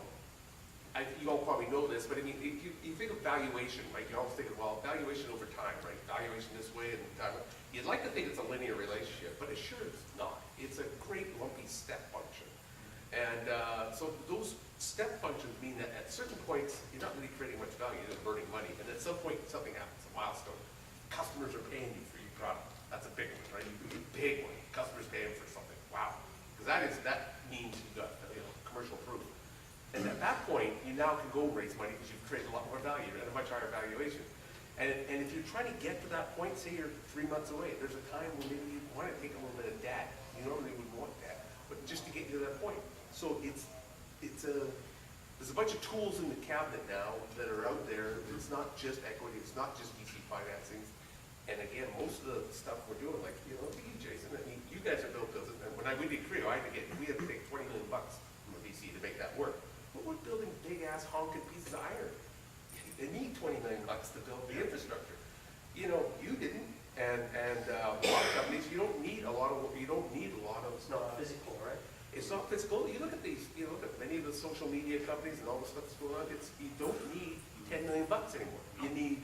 Speaker 3: you all probably know this, but I mean, if you think of valuation, right, you always think of, well, valuation over time, right, valuation this way and time, you'd like to think it's a linear relationship, but it sure is not. It's a great lumpy step function. And so those step functions mean that at certain points, you're not really creating much value, you're just burning money, and at some point, something happens, a milestone. Customers are paying you for your product. That's a big one, right? A big one. Customers paying for something. Wow. Because that means you've got, you know, commercial proof. And at that point, you now can go raise money because you've created a lot more value at a much higher valuation. And if you're trying to get to that point, say you're 3 months away, there's a time when maybe you want to take a little bit of debt. You normally would want that, but just to get you to that point. So there's a bunch of tools in the cabinet now that are out there. It's not just equity, it's not just VC financing. And again, most of the stuff we're doing, like, you know, look at you, Jason, I mean, you guys are built buildings. And when we did Creo, we had to take $20 million from a VC to make that work. But we're building big ass honking pieces of iron. They need $20 million to build the infrastructure. You know, you didn't, and a lot of companies, you don't need a lot of.
Speaker 4: It's not physical, right?
Speaker 3: It's not physical. You look at these. You look at many of the social media companies and all the stuff that's going on. You don't need $10 million anymore. You need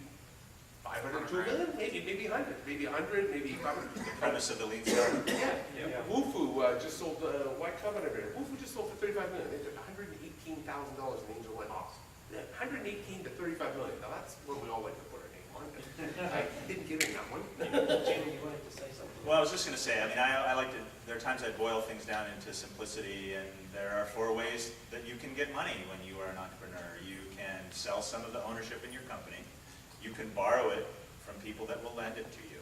Speaker 3: 500, 2 million, maybe 100, maybe 100, maybe 500.
Speaker 5: The premise of the lean startup.
Speaker 3: Yeah. Wufu just sold, Y Combinator. Wufu just sold for $35 million. They took $118,000 in angel money. $118 to $35 million. Now that's what we all like to put our name on. I didn't get in that one.
Speaker 4: Jamie, you wanted to say something?
Speaker 5: Well, I was just going to say, I mean, I like to, there are times I boil things down into simplicity, and there are 4 ways that you can get money when you are an entrepreneur. You can sell some of the ownership in your company. You can borrow it from people that will lend it to you.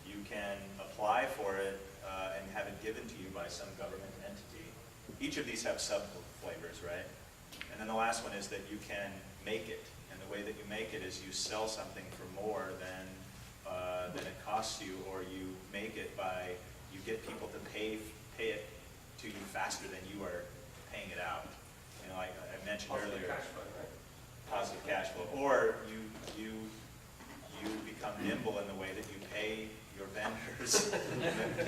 Speaker 5: You can apply for it and have it given to you by some government entity. Each of these have sub-flavors, right? And then the last one is that you can make it. And the way that you make it is you sell something for more than it costs you, or you make it by, you get people to pay it to you faster than you are paying it out. You know, I mentioned earlier.
Speaker 4: Cash flow, right?
Speaker 5: Positive cash flow, or you become nimble in the way that you pay your vendors.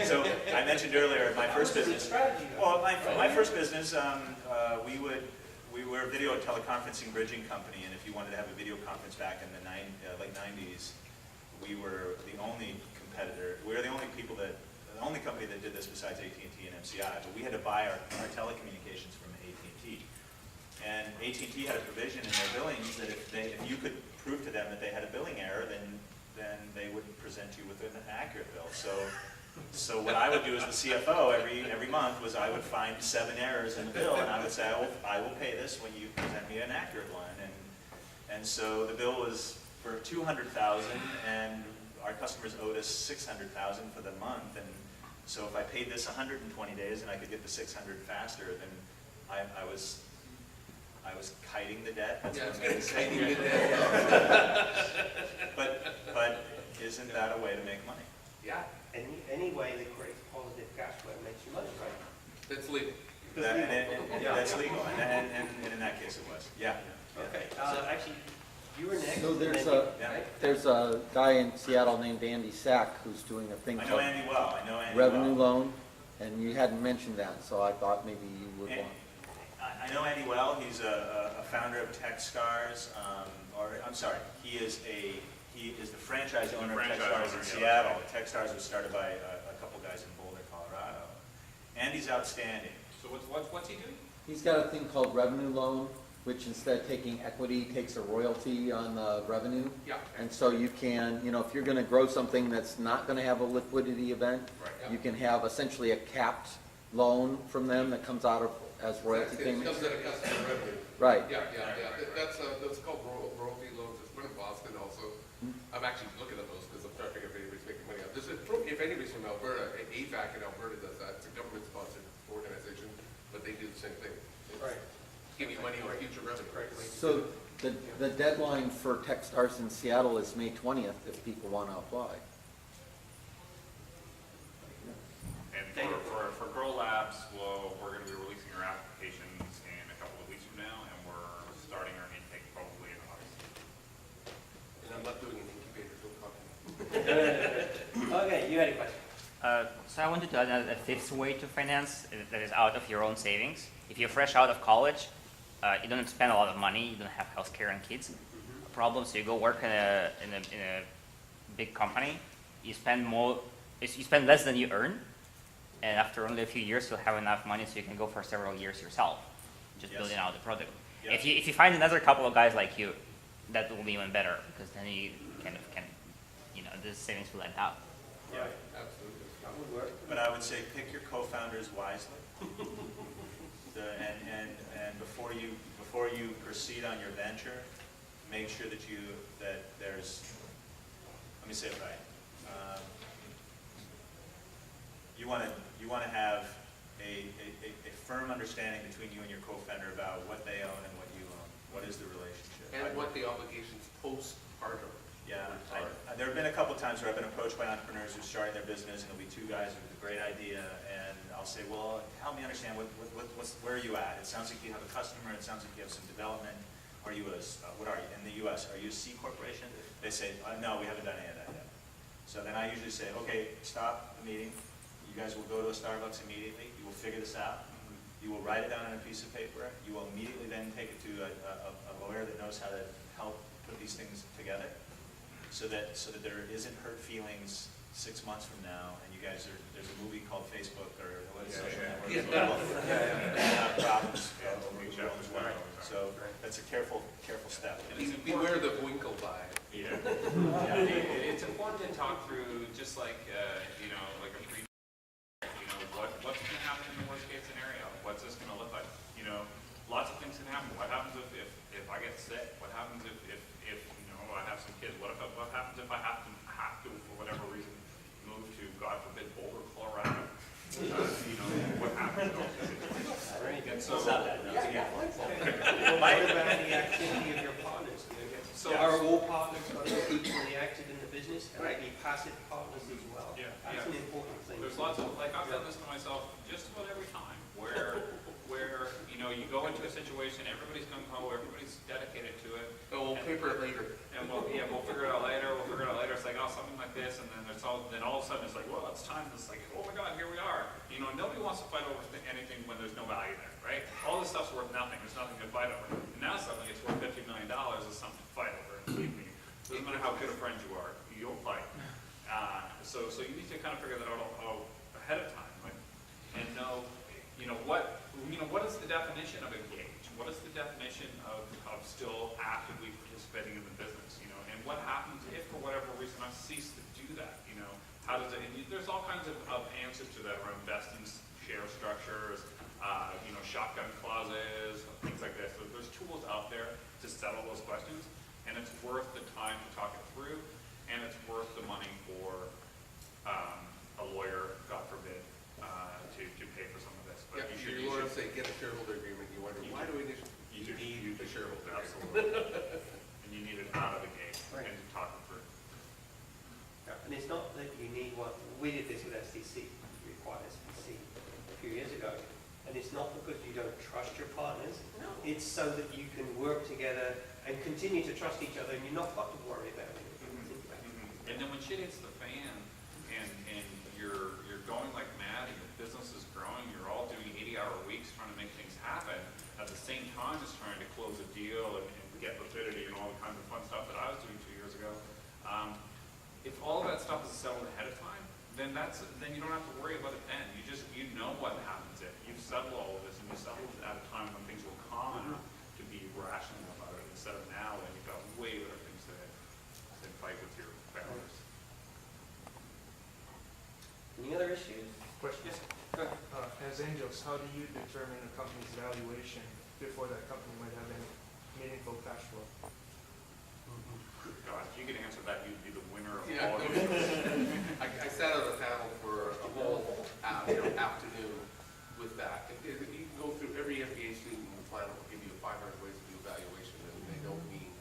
Speaker 5: So I mentioned earlier my first business.
Speaker 4: Strategy,
Speaker 5: Well, my first business, we were a video teleconferencing bridging company, and if you wanted to have a video conference back in the late 90s, we were the only competitor, we were the only people that, the only company that did this besides AT&T and MCI, but we had to buy our telecommunications from AT&T. And AT&T had a provision in their billings that if you could prove to them that they had a billing error, then they would present you with an accurate bill. So what I would do as the CFO every month was I would find 7 errors in the bill, and I would say, I will pay this when you present me an accurate one. And so the bill was for $200,000, and our customers owed us $600,000 for the month. And so if I paid this 120 days and I could get the 600 faster, then I was kiting the debt. That's what I'm going to say.
Speaker 3: Kiting the debt.
Speaker 5: But isn't that a way to make money?
Speaker 3: Yeah,
Speaker 4: Any way that creates positive cash flow makes you money, right?
Speaker 3: that's legal.
Speaker 5: That's legal, and in that case it was. Yeah.
Speaker 4: Okay, actually, you were next.
Speaker 9: So
Speaker 4: and then
Speaker 5: Yeah.
Speaker 9: there's a guy in Seattle named Andy Sack who's doing a thing
Speaker 5: I know
Speaker 9: called
Speaker 5: Andy well. I know Andy
Speaker 9: revenue
Speaker 5: well.
Speaker 9: loan, and you hadn't mentioned that, so I thought maybe you would
Speaker 5: And
Speaker 9: want.
Speaker 5: I know Andy well. He's a founder of Techstars, or I'm sorry, he is the franchise owner of
Speaker 2: franchise
Speaker 5: Techstars in
Speaker 2: owner, yeah,
Speaker 5: Seattle. Techstars was started by a couple guys in Boulder, Colorado. Andy's outstanding.
Speaker 2: So what's he doing?
Speaker 9: He's got a thing called revenue loan, which instead of taking equity, takes a royalty on the revenue.
Speaker 3: Yeah.
Speaker 9: And so you can, if you're gonna grow something that's not gonna have a liquidity event,
Speaker 3: Right.
Speaker 9: you can have essentially a capped loan from them that comes out of, as royalty
Speaker 3: It
Speaker 9: payments.
Speaker 3: comes out of customer revenue.
Speaker 9: Right.
Speaker 3: Yeah. That's called royalty loans. It's one in Boston also. I'm actually looking at those because I'm trying to figure out if anybody's making money out. If anybody's from Alberta, AVAC in Alberta does that. It's a government-sponsored organization, but they do the same thing.
Speaker 4: Right.
Speaker 3: Give you money on future revenue.
Speaker 9: So the deadline for Techstars in Seattle is May 20th if people wanna apply.
Speaker 2: And for Grow Labs, we're going to be releasing our applications in a couple of weeks from now, and we're starting our intake probably in August.
Speaker 3: And I'm not doing an incubator, don't copy.
Speaker 4: Okay, you had a question.
Speaker 10: So I wanted to add a fifth way to finance that is out of your own savings. If you're fresh out of college, you don't spend a lot of money. You don't have healthcare and kids problems. So you go work in a big company. You spend less than you earn, and after only a few years, you'll have enough money so you can go for several years yourself, just
Speaker 5: Yes.
Speaker 10: building out the product.
Speaker 5: Yes.
Speaker 10: If you find another couple of guys like you, that will be even better because then you can the savings will add up.
Speaker 5: Yeah.
Speaker 3: Absolutely.
Speaker 4: That would work.
Speaker 5: But I would say pick your co-founders wisely. And before you proceed on your venture, make sure that there's, let me say it right. You want to have a firm understanding between you and your co-founder about what they own and what you own. What is the relationship?
Speaker 3: And what the obligations post-partner.
Speaker 5: Yeah, there have been a couple of times where I've been approached by entrepreneurs who are starting their business, and there'll be 2 guys with a great idea, and I'll say, well, help me understand where are you at? It sounds like you have a customer. It sounds like you have some development. Are you what are you in the U.S.? Are you a C corporation? They say, no, we haven't done any of that yet. So then I usually say, okay, stop the meeting. You guys will go to a Starbucks immediately. You will figure this out. You will write it down on a piece of paper. You will immediately then take it to a lawyer that knows how to help put these things together, so that there isn't hurt feelings 6 months from now, and you guys there's a movie called Facebook or what is social network. Problems over each other as well. So that's a careful step.
Speaker 3: Beware the winkle buy.
Speaker 2: Yeah. It's important to talk through, just like, like a pre, what's going to happen in the worst case scenario? What's this going to look like? Lots of things can happen. What happens if I get sick? What happens if I have some kids? What happens if I have to, for whatever reason, move to, God forbid, Boulder, Colorado? What happens? And so,
Speaker 4: What about the activity of your partners?
Speaker 2: So-
Speaker 4: Are all partners going to be equally active in the business? Can they be passive partners as well?
Speaker 2: Yeah,
Speaker 4: That's
Speaker 2: yeah.
Speaker 4: an important thing.
Speaker 2: There's lots of, I've done this to myself just about every time, where you go into a situation, everybody's gung ho, everybody's dedicated to it.
Speaker 3: Oh, we'll paper it later.
Speaker 2: And we'll figure it out later. It's like, oh, something like this, and then all of a sudden it's like, well, it's time. It's like, oh my God, here we are. Nobody wants to fight over anything when there's no value there, right? All this stuff's worth nothing. There's nothing to fight over. And now suddenly it's worth $50 million is something to fight over. And believe me, doesn't matter how good a friend you are, you don't fight. So you need to kind of figure that out ahead of time, like, and know, what is the definition of engage? What is the definition of still actively participating in the business, and what happens if for whatever reason I cease to do that, how does it, and there's all kinds of answers to that around vesting share structures, shotgun clauses, things like this. So there's tools out there to settle those questions, and it's worth the time to talk it through, and it's worth the money for a lawyer, God forbid, to pay for some of this. But
Speaker 3: Yeah, you want to say, get a shareholder agreement, you wonder, why do we need a shareholder agreement?
Speaker 2: Absolutely. And you need it out of the gate,
Speaker 4: Right.
Speaker 2: and talk it through.
Speaker 4: And it's not that you need one, we did this with SDC, we acquired SDC a few years ago, and it's not because you don't trust your partners,
Speaker 3: No.
Speaker 4: it's so that you can work together and continue to trust each other, and you're not got to worry about it.
Speaker 2: And then when shit hits the fan, and you're going like mad, and your business is growing, you're all doing 80-hour weeks trying to make things happen, at the same time as trying to close a deal and get liquidity and all the kinds of fun stuff that I was doing 2 years ago. If all of that stuff is settled ahead of time, then you don't have to worry about it then. You know what happens if you've settled all of this, and you settled it at a time when things were calm enough to be rational about it, instead of now when you've got way better things to fight with your founders.
Speaker 4: Any other issues?
Speaker 7: Question.
Speaker 4: Yes. Go ahead.
Speaker 7: As angels, how do you determine a company's valuation before that company might have any meaningful cash flow?
Speaker 2: God, if you could answer that, you'd be the winner of
Speaker 3: Yeah.
Speaker 2: all of them.
Speaker 3: I sat on a panel for a whole afternoon with that. You can go through every MBA student in the planet will give you 500 ways to do evaluation, and they don't mean,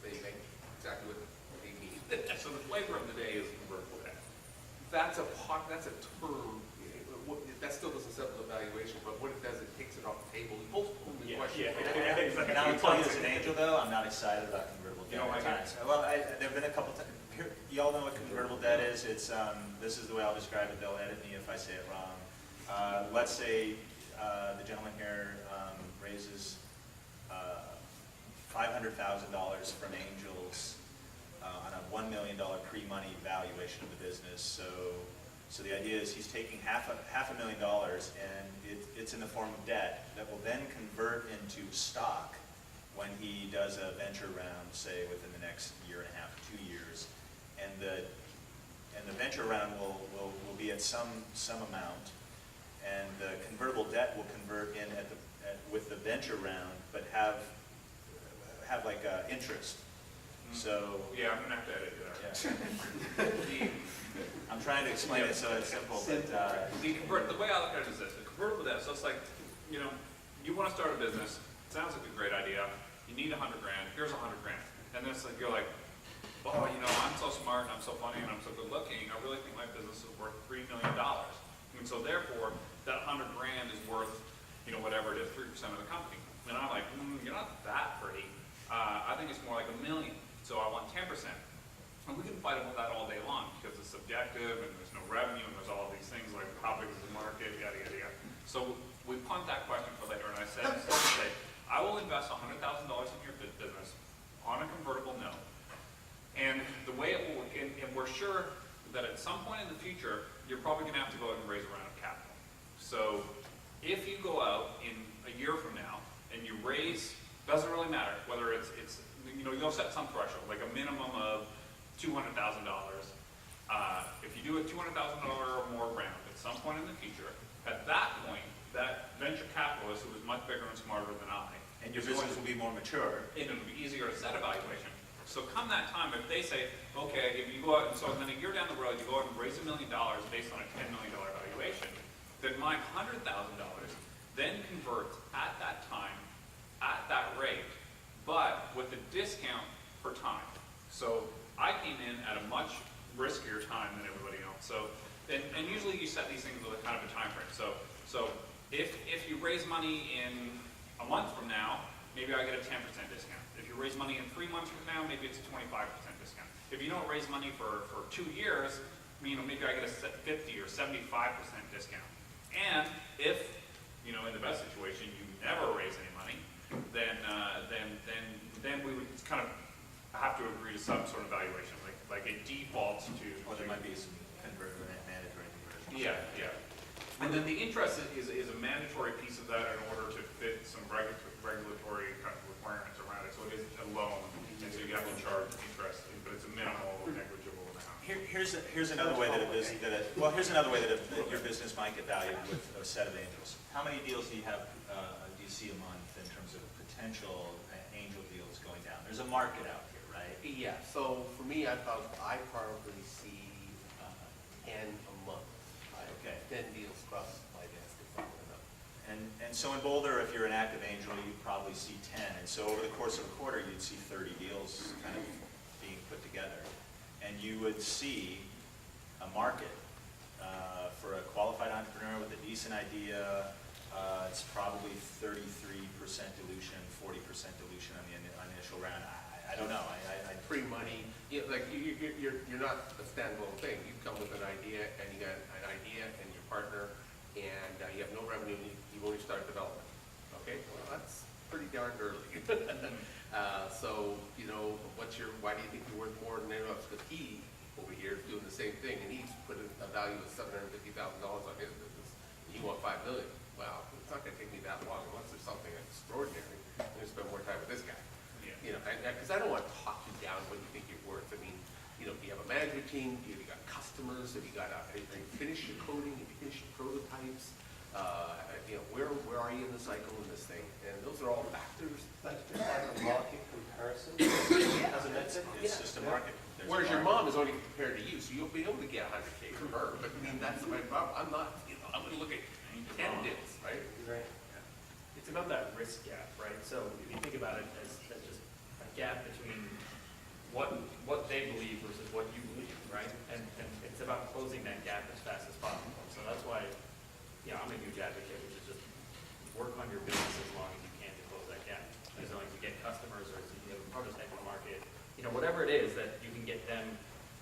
Speaker 3: they make exactly what they mean.
Speaker 2: So the flavor of the day is convertible debt.
Speaker 3: That's a term, that still doesn't settle the valuation, but what it does, it takes it off the table. It pulls the question.
Speaker 5: And I'll tell you as an angel though, I'm not excited about convertible debt
Speaker 2: I
Speaker 5: at
Speaker 2: get
Speaker 5: times. Well, there've been a couple times, y'all know what convertible debt is. It's, this is the way I'll describe it, they'll edit me if I say it wrong. Let's say the gentleman here raises $500,000 from angels on a $1 million pre-money valuation of the business. So the idea is he's taking half a $1 million, and it's in the form of debt that will then convert into stock when he does a venture round, say within the next year and a half, 2 years, and the venture round will be at some amount, and the convertible debt will convert in with the venture round, but have like interest. So
Speaker 2: Yeah, I'm gonna have to edit that.
Speaker 5: yeah. I'm trying to explain it so it's simple, but
Speaker 2: The way I look at it is this: the convertible debt. So it's like, you want to start a business. Sounds like a great idea. You need $100,000. Here's $100,000, and then it's like you're like, oh, I'm so smart and I'm so funny and I'm so good looking. I really think my business is worth $3 million, and so therefore that $100,000 is worth, whatever it is, 3% of the company. And I'm like, you're not that pretty. I think it's more like $1 million. So I want 10%. And we can fight about that all day long because it's subjective and there's no revenue and there's all these things like how big is the market, yada, yada, yada. So we punt that question for later, and I said, I will invest $100,000 in your business on a convertible note. And the way it will, and we're sure that at some point in the future, you're probably going to have to go out and raise a round of capital. So if you go out in a year from now and you raise, doesn't really matter whether it's you'll set some threshold, like a minimum of $200,000. If you do a $200,000 or more round at some point in the future, at that point, that venture capitalist who is much bigger and smarter than I,
Speaker 5: and your business will be more mature.
Speaker 2: and it'll be easier to set a valuation. So come that time, if they say, okay, if you go out, and so then a year down the road, you go out and raise $1 million based on a $10 million valuation, then my $100,000 then converts at that time, at that rate, but with a discount for time. So I came in at a much riskier time than everybody else. So, and usually you set these things with a kind of a time frame. So if you raise money in a month from now, maybe I get a 10% discount. If you raise money in 3 months from now, maybe it's a 25% discount. If you don't raise money for 2 years, maybe I get a 50 or 75% discount. And if, in the best situation, you never raise any money, then we would kind of have to agree to some sort of valuation, like it defaults to.
Speaker 5: Or there might be some mandatory conversion.
Speaker 2: Yeah, yeah. And then the interest is a mandatory piece of that in order to fit some regulatory kind of requirements around it. So it is a loan, and so you have to charge interest, but it's a minimal, negligible amount.
Speaker 5: Here's another way that your business might get valued with a set of angels. How many deals do you see a month in terms of potential angel deals going down? There's a market out here, right?
Speaker 3: Yeah, so for me, I probably see 10 a month.
Speaker 5: Okay.
Speaker 3: 10 deals cross my desk if I'm enough.
Speaker 5: And so in Boulder, if you're an active angel, you'd probably see 10. And so over the course of a quarter, you'd see 30 deals kind of being put together. And you would see a market for a qualified entrepreneur with a decent idea. It's probably 33% dilution, 40% dilution on the initial round. I don't know.
Speaker 3: Free money, like you're not a standalone thing. You come with an idea, and you got an idea and your partner, and you have no revenue, and you've only started development. Okay, well that's pretty darn early. So why do you think you're worth more than anyone else? Because he over here is doing the same thing, and he's put a value of $750,000 on his business. And you want $5 million. Well, it's not going to take me that long unless there's something extraordinary. I'm going to spend more time with this guy.
Speaker 2: Yeah.
Speaker 3: Because I don't want to talk you down what you think you're worth. I mean, do you have a management team? Do you got customers? Have you finished your coding? Have you finished your prototypes? Where are you in the cycle in this thing? And those are all factors.
Speaker 4: That's just like a market comparison, hasn't it?
Speaker 5: It's just a market. There's
Speaker 3: Whereas
Speaker 5: a
Speaker 3: your
Speaker 5: market.
Speaker 3: mom is only compared to you, so you'll be able to get 100K from her. But I mean, that's my problem. I'm not. I'm going to look at 10 deals, right?
Speaker 4: Right.
Speaker 6: It's about that risk gap, right? So if you think about it as just a gap between what they believe versus what you believe, right? And it's about closing that gap as fast as possible. So that's why, I'm a huge advocate, which is just work on your business as long as you can to close that gap. As long as you get customers or as you have a prototype in the market, whatever it is that you can get them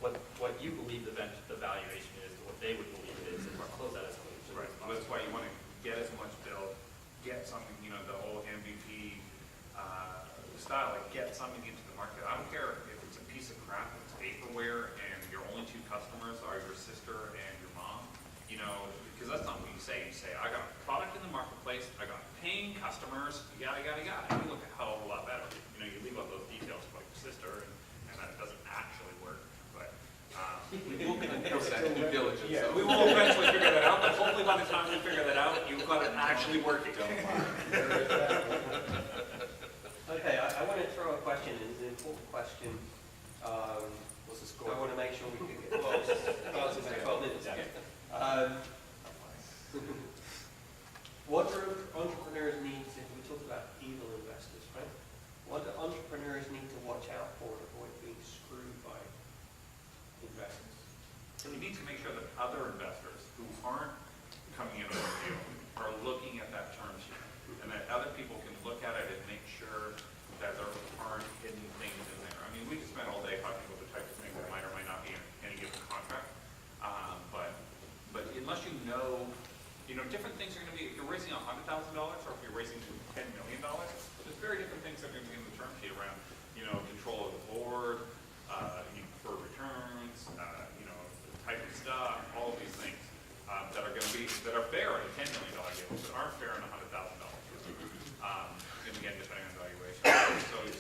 Speaker 6: what you believe the valuation is to what they would believe it is, and close that as close as
Speaker 2: Right.
Speaker 6: possible.
Speaker 2: That's why you want to get as much built, get something, the whole MVP style, like get something into the market. I don't care if it's a piece of crap, it's vaporware, and your only two customers are your sister and your mom, because that's not what you say. You say, I got a product in the marketplace, I got paying customers, yada, yada, yada. You look a hell of a lot better. You leave out those details about your sister, and that doesn't actually work. But
Speaker 3: We will get into that due diligence.
Speaker 2: yeah,
Speaker 3: so.
Speaker 2: we will eventually figure that out, but hopefully by the time we figure that out, you've got it actually working.
Speaker 4: Okay, I want to throw a question in. It's an important question.
Speaker 3: What's the
Speaker 4: I
Speaker 3: score?
Speaker 4: want to make sure we can get close. Close in 12 minutes. What do entrepreneurs need to, we talked about evil investors, right? What do entrepreneurs need to watch out for to avoid being screwed by investors?
Speaker 2: So you need to make sure that other investors who aren't coming in on the deal are looking at that term sheet, and that other people can look at it and make sure that there aren't hidden things in there. I mean, we could spend all day talking about the types of things that might or might not be in any given contract, but unless you know, different things are going to be. If you're raising $100,000 or if you're raising $10 million, there's very different things that are going to be in the term sheet around, control of the board, for returns, the type of stuff, all of these things that are going to be fair in a $10 million deal, but aren't fair in a $100,000 deal. And again, depending on valuation.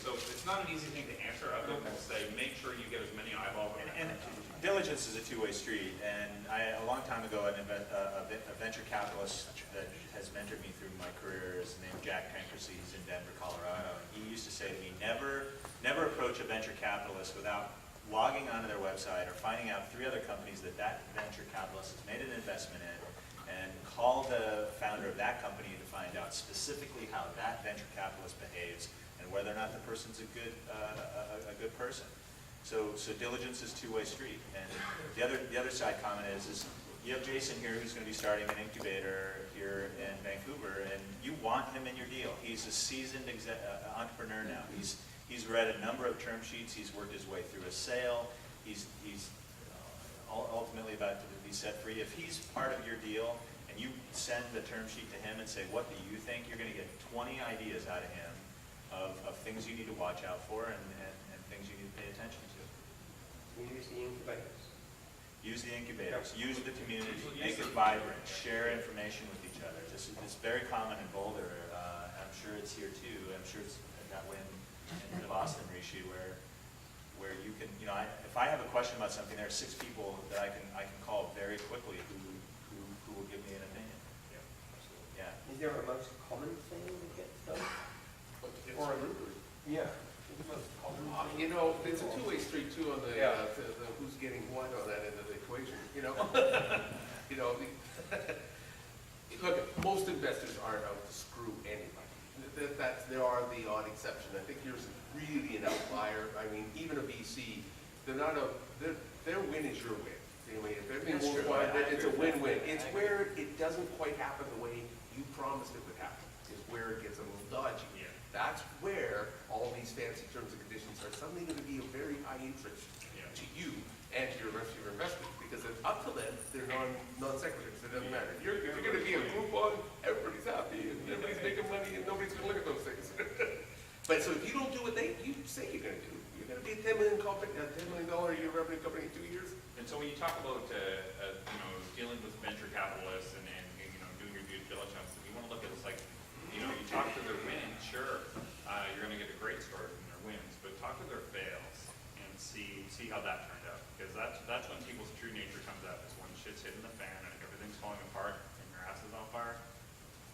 Speaker 2: So it's not an easy thing to answer. I would say make sure you get as many eyeballs on
Speaker 5: And
Speaker 2: it.
Speaker 5: diligence is a two-way street, and a long time ago, a venture capitalist that has mentored me through my career is named Jack Pancracy. He's in Denver, Colorado. And he used to say to me, never approach a venture capitalist without logging onto their website or finding out 3 other companies that venture capitalist has made an investment in, and call the founder of that company to find out specifically how that venture capitalist behaves and whether or not the person's a good person. So diligence is a two-way street. And the other side comment is you have Jason here who's going to be starting an incubator here in Vancouver, and you want him in your deal. He's a seasoned entrepreneur now. He's read a number of term sheets. He's worked his way through a sale. He's ultimately about to be set free. If he's part of your deal and you send the term sheet to him and say, what do you think? You're going to get 20 ideas out of him of things you need to watch out for and things you need to pay attention to.
Speaker 4: Use the incubators.
Speaker 5: Use the incubators, use the community, make it vibrant, share information with each other. This is very common in Boulder. I'm sure it's here too. I'm sure it's that way in Boston, Rishi, where you can, if I have a question about something, there are 6 people that I can call very quickly who will give me an opinion. Yeah.
Speaker 4: Is there a most common thing that gets done?
Speaker 3: Or
Speaker 4: Yeah.
Speaker 3: It's a two-way street too on the,
Speaker 4: Yeah.
Speaker 3: the who's getting what on that end of the equation, Look, most investors aren't out to screw anybody. There are the odd exception. I think yours is really an outlier. I mean, even a VC, their win is your win. Anyway, if everything
Speaker 5: That's
Speaker 3: goes
Speaker 5: true.
Speaker 3: fine, it's a win-win.
Speaker 5: I
Speaker 3: It's
Speaker 5: agree.
Speaker 3: where it doesn't quite happen the way you promised it would happen, is where it gets a little dodgy.
Speaker 2: Yeah.
Speaker 3: That's where all these fancy terms and conditions are suddenly going to be of very high interest
Speaker 2: Yeah.
Speaker 3: to you and to the rest of your investors, because it's up to them, they're non sequiturs, it doesn't matter. You're going to be a Groupon, everybody's happy, and everybody's making money, and nobody's going to look at those things. But so if you don't do what you say you're going to do, you're going to be a $10 million a year revenue company in 2 years.
Speaker 2: And so when you talk about, dealing with venture capitalists and doing your due diligence, you want to look at this like, you talk to their wins, sure, you're going to get a great story from their wins, but talk to their fails and see how that turned out. Because that's when people's true nature comes out, is when shit's hitting the fan and everything's falling apart and your ass is on fire.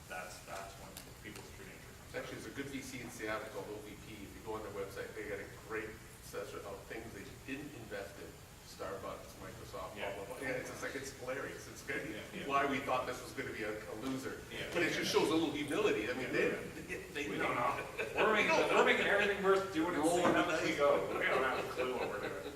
Speaker 2: That's when people's true nature comes out.
Speaker 3: Actually, there's a good VC in Seattle called OVP. If you go on their website, they got a great session of things they didn't invest in. Starbucks, Microsoft, blah, blah, blah. Yeah, it's just like, it's hilarious. It's good.
Speaker 2: Yeah.
Speaker 3: Why we thought this was going to be a loser.
Speaker 2: Yeah.
Speaker 3: But it just shows a little humility. I mean, they
Speaker 2: We don't know. We're making everything worth doing and seeing how we go. We don't have a clue what we're doing.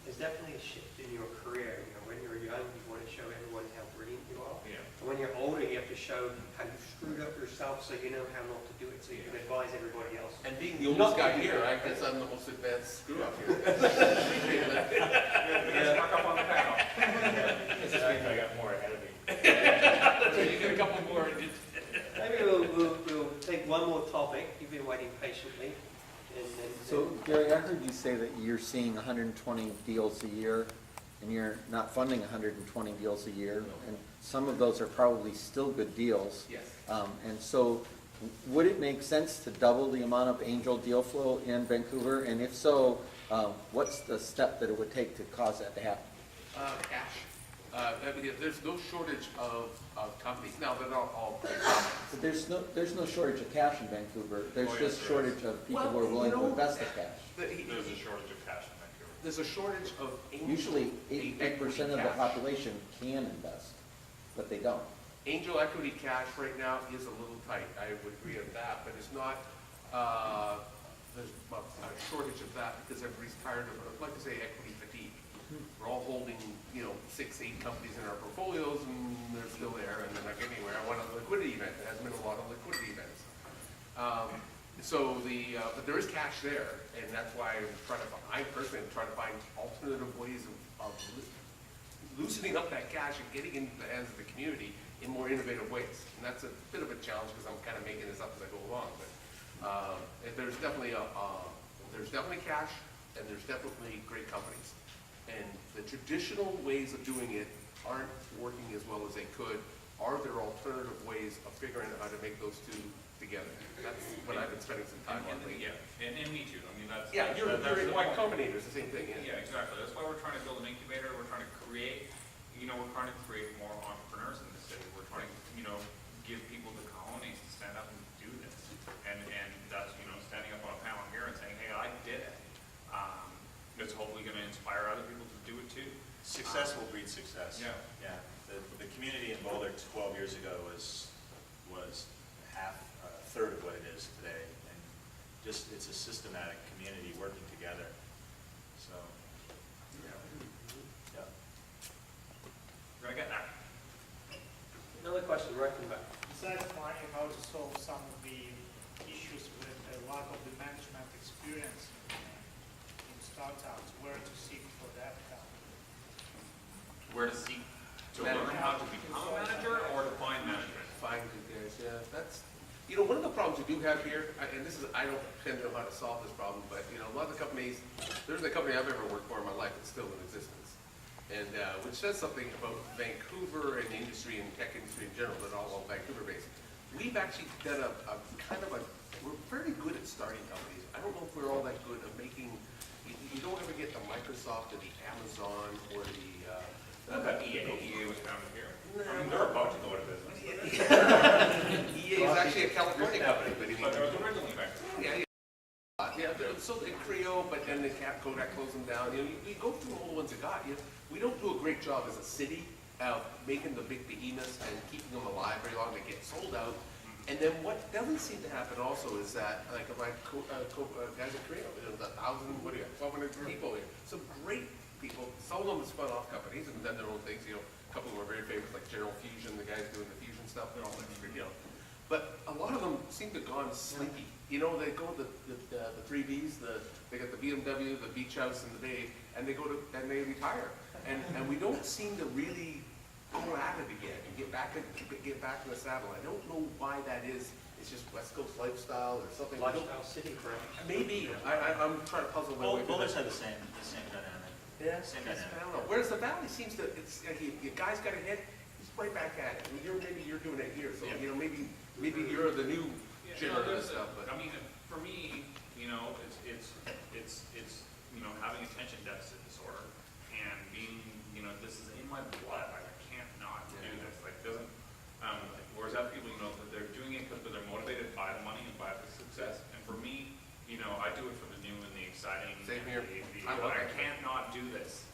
Speaker 4: There's definitely a shift in your career. When you're young, you want to show everyone how brilliant you are.
Speaker 2: Yeah.
Speaker 4: And when you're older, you have to show how you screwed up yourself so you know how not to do it, so you can advise everybody else.
Speaker 3: And being the oldest guy here, I guess I'm the most advanced screw up here.
Speaker 2: Stuck up on the panel.
Speaker 6: This is I got more ahead of me.
Speaker 3: So you get a couple more.
Speaker 4: Maybe we'll take one more topic. You've been waiting patiently.
Speaker 9: So Gary, I heard you say that you're seeing 120 deals a year, and you're not funding 120 deals a year, and some of those are probably still good deals.
Speaker 3: Yes.
Speaker 9: And so, would it make sense to double the amount of angel deal flow in Vancouver? And if so, what's the step that it would take to cause that to happen?
Speaker 3: Cash. There's no shortage of companies. Now, they're not all great companies.
Speaker 9: But there's no shortage of cash in Vancouver. There's
Speaker 2: Oh,
Speaker 9: just
Speaker 2: yes, there is.
Speaker 9: shortage of people
Speaker 3: Well,
Speaker 9: who are willing
Speaker 3: you
Speaker 9: to
Speaker 3: know,
Speaker 9: invest the cash.
Speaker 2: There's a shortage of cash in Vancouver.
Speaker 3: There's a shortage of angel.
Speaker 9: Usually, 80% of the
Speaker 3: cash.
Speaker 9: population can invest, but they don't.
Speaker 3: Angel equity cash right now is a little tight. I would agree on that, but it's not, there's a shortage of that because everybody's tired of, like I say, equity fatigue. We're all holding, 6, 8 companies in our portfolios and they're still there and they're not getting anywhere. I want a liquidity event. There hasn't been a lot of liquidity events. But there is cash there, and that's why I personally am trying to find alternative ways of loosening up that cash and getting into the hands of the community in more innovative ways. And that's a bit of a challenge because I'm kind of making this up as I go along. But there's definitely cash, and there's definitely great companies. And the traditional ways of doing it aren't working as well as they could. Are there alternative ways of figuring out how to make those two together? That's what I've been spending some time on lately.
Speaker 2: Yeah, and me too. I mean, that's.
Speaker 3: Yeah, you're
Speaker 2: that's the
Speaker 3: Y
Speaker 2: point.
Speaker 3: Combinator, it's the same thing, yeah.
Speaker 2: Yeah, exactly. That's why we're trying to build an incubator. We're trying to create, we're trying to create more entrepreneurs in the city. We're trying to, give people the cojones to stand up and do this. And that's, standing up on a panel here and saying, hey, I did it. It's hopefully going to inspire other people to do it too.
Speaker 5: Success will breed success.
Speaker 2: Yeah.
Speaker 5: Yeah. The community in Boulder 12 years ago was a third of what it is today, and just it's a systematic community working together. So, yeah.
Speaker 2: We're going to get there.
Speaker 4: Another question, right from the back.
Speaker 11: Besides finding how to solve some of the issues with the lack of the management experience in startups, where to seek for that help?
Speaker 2: Where to seek to learn how to become a manager or to find management?
Speaker 3: Find good guys, yeah. You know, one of the problems we do have here, and this is, I don't pretend to know how to solve this problem, but, you know, a lot of the companies, there's a company I've ever worked for in my life that's still in existence. And, which says something about Vancouver and the industry and tech industry in general, but all Vancouver based. We've actually done we're very good at starting companies. I don't know if we're all that good at making, you don't ever get the Microsoft or the Amazon or the,
Speaker 2: What about EA? EA was founded here. I mean, they're about to go out of business.
Speaker 3: EA is actually a California company, but
Speaker 2: But they're originally Vancouver.
Speaker 3: yeah, so they Creo, but then the Kodak closed them down. You know, you go through all the ones that got you. We don't do a great job as a city of making the big behemoths and keeping them alive very long. They get sold out. And then what doesn't seem to happen also is that, like my guys at Creo, there's 1,200 people here. Some great people. Some of them have spun off companies and done their own things. You know, a couple of them are very famous, like General Fusion, the guys doing the fusion stuff and all that. You know. But a lot of them seem to have gone sleepy. You know, they go to the 3Bs, they got the BMW, the beach house in the bay, and they they retire. And we don't seem to really go at it again and get back in the saddle. I don't know why that is. It's just West Coast lifestyle or something.
Speaker 4: Lifestyle city, perhaps.
Speaker 3: Maybe. I'm trying to puzzle my way through
Speaker 5: Boulders
Speaker 3: that.
Speaker 5: have the same dynamic.
Speaker 3: Yeah,
Speaker 5: Same
Speaker 3: I
Speaker 5: dynamic.
Speaker 3: don't know. Whereas the Valley seems to, it's like you guys got a hit, he's right back at it. I mean, maybe you're doing it here, so
Speaker 2: Yeah.
Speaker 3: you know, maybe you're the new general of this stuff. But
Speaker 2: I mean, for me, you know, it's you know, having attention deficit disorder and being, you know, this is in my blood. I can't not do this. Like, doesn't. Whereas other people, you know, that they're doing it because they're motivated by the money and by the success. And for me, you know, I do it for the new and the exciting.
Speaker 3: Same here.
Speaker 2: I can't not do this.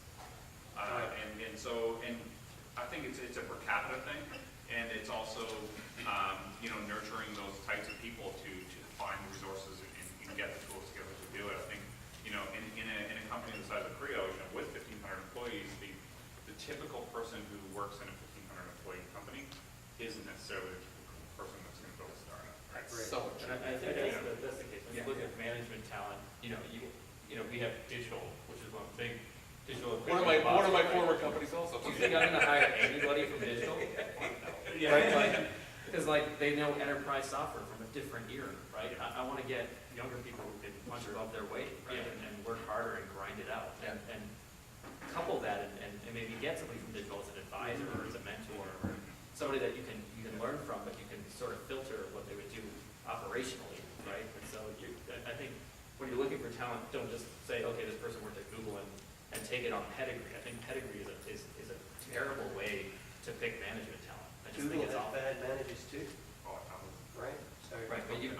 Speaker 2: And so I think it's a per capita thing, and it's also you know, nurturing those types of people to find the resources and get the tools together to do it. I think, you know, in a company the size of Creo, you know, with 1,500 employees, the typical person who works in a 1,500 employee company isn't necessarily the typical person that's going to build a startup. Right?
Speaker 3: so much.
Speaker 6: And I think that's the case. When you look at management talent, you know, we have digital, which is one big digital.
Speaker 3: One of my former companies also.
Speaker 6: Do you think I'm gonna hire anybody from digital? No. Right? Because like they know enterprise software from a different era, right? I want to get younger people who can punch above their weight, right? And work harder and grind it out. And couple that and maybe get somebody from digital as an advisor or as a mentor or somebody that you can learn from, but you can sort of filter what they would do operationally, right? And so I think when you're looking for talent, don't just say, okay, this person worked at Google and take it on pedigree. I think pedigree is a terrible way to pick management talent. I just
Speaker 4: Google
Speaker 6: think it's
Speaker 4: has
Speaker 6: awful.
Speaker 4: bad managers too, right? So
Speaker 6: Right, but you're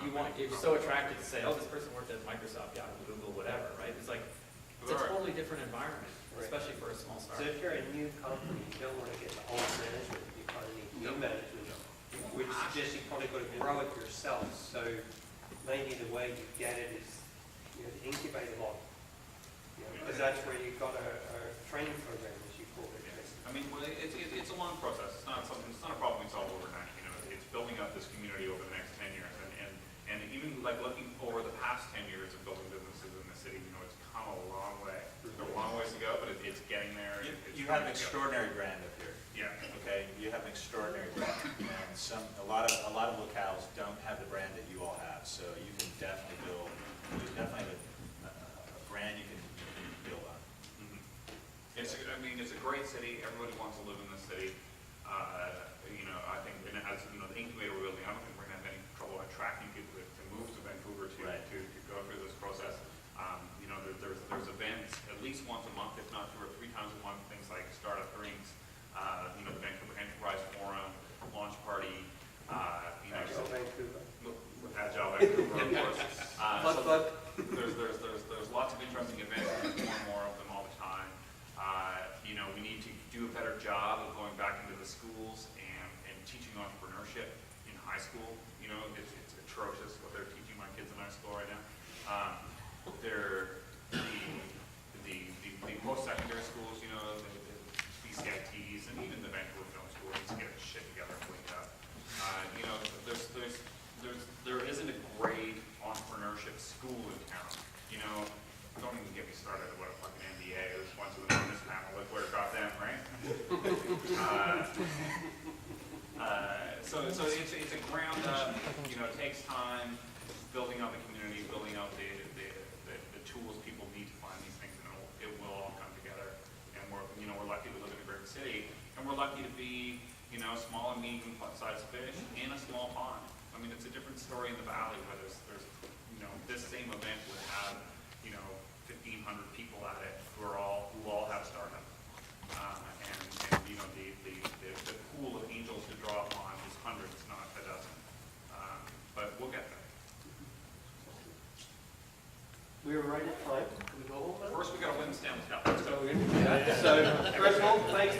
Speaker 6: so attracted to say, oh, this person worked at Microsoft, Yahoo, Google, whatever, right? It's like, it's a totally different environment, especially for a small
Speaker 4: So
Speaker 6: startup.
Speaker 4: if you're a new company, you don't want to get the old management, you kind of need new management, which suggests you've probably got to grow it yourself. So maybe the way you get it is, you know, the incubator model. Because that's where you've got a training program, as you call it.
Speaker 2: I mean, well, it's a long process. It's not a problem we solve overnight. You know, it's building up this community over the next 10 years, and even like looking over the past 10 years of building businesses in the city, you know, it's come a long way. There's a long ways to go, but it's getting there.
Speaker 5: You have an extraordinary brand up here.
Speaker 2: Yeah.
Speaker 5: Okay, you have an extraordinary brand, and a lot of locales don't have the brand that you all have. So you can definitely build. You definitely have a brand you can build on.
Speaker 2: Mm-hmm. I mean, it's a great city. Everybody wants to live in this city. You know, I think, and as you know, the incubator we're building, I don't think we're going to have any trouble attracting people to move to Vancouver to go through this process. You know, there's events at least once a month, if not 2 or 3 times a month. Things like startup drinks, you know, the Vancouver Enterprise Forum, launch party. You know,
Speaker 4: Agile Vancouver.
Speaker 2: Agile Vancouver, of course.
Speaker 4: Plug.
Speaker 2: There's lots of interesting events. There's more and more of them all the time. You know, we need to do a better job of going back into the schools and teaching entrepreneurship in high school. You know, it's atrocious what they're teaching my kids in high school right now. The post-secondary schools, you know, the BCITs, and even the Vancouver Film School needs to get its shit together and wake up. You know, there isn't a great entrepreneurship school in town. You know, don't even get me started about a fucking MBA. There's a bunch of them on this panel. Look where it got them, right? So So it's a ground up, you know, it takes time, building out the community, building out the tools people need to find these things, and it will all come together. And we're lucky to live in a great city, and we're lucky to be, you know, small and medium-sized fish in a small pond. I mean, it's a different story in the valley where there's you know, this same event would have, you know, 1,500 people at it who all have startups. And you know, the pool of angels to draw upon is hundreds, not a dozen. But we'll get there.
Speaker 4: We were right at time. Can we go home now?
Speaker 2: First, we got to win the Stanley Cup. Let's go.
Speaker 4: So, first of all, thanks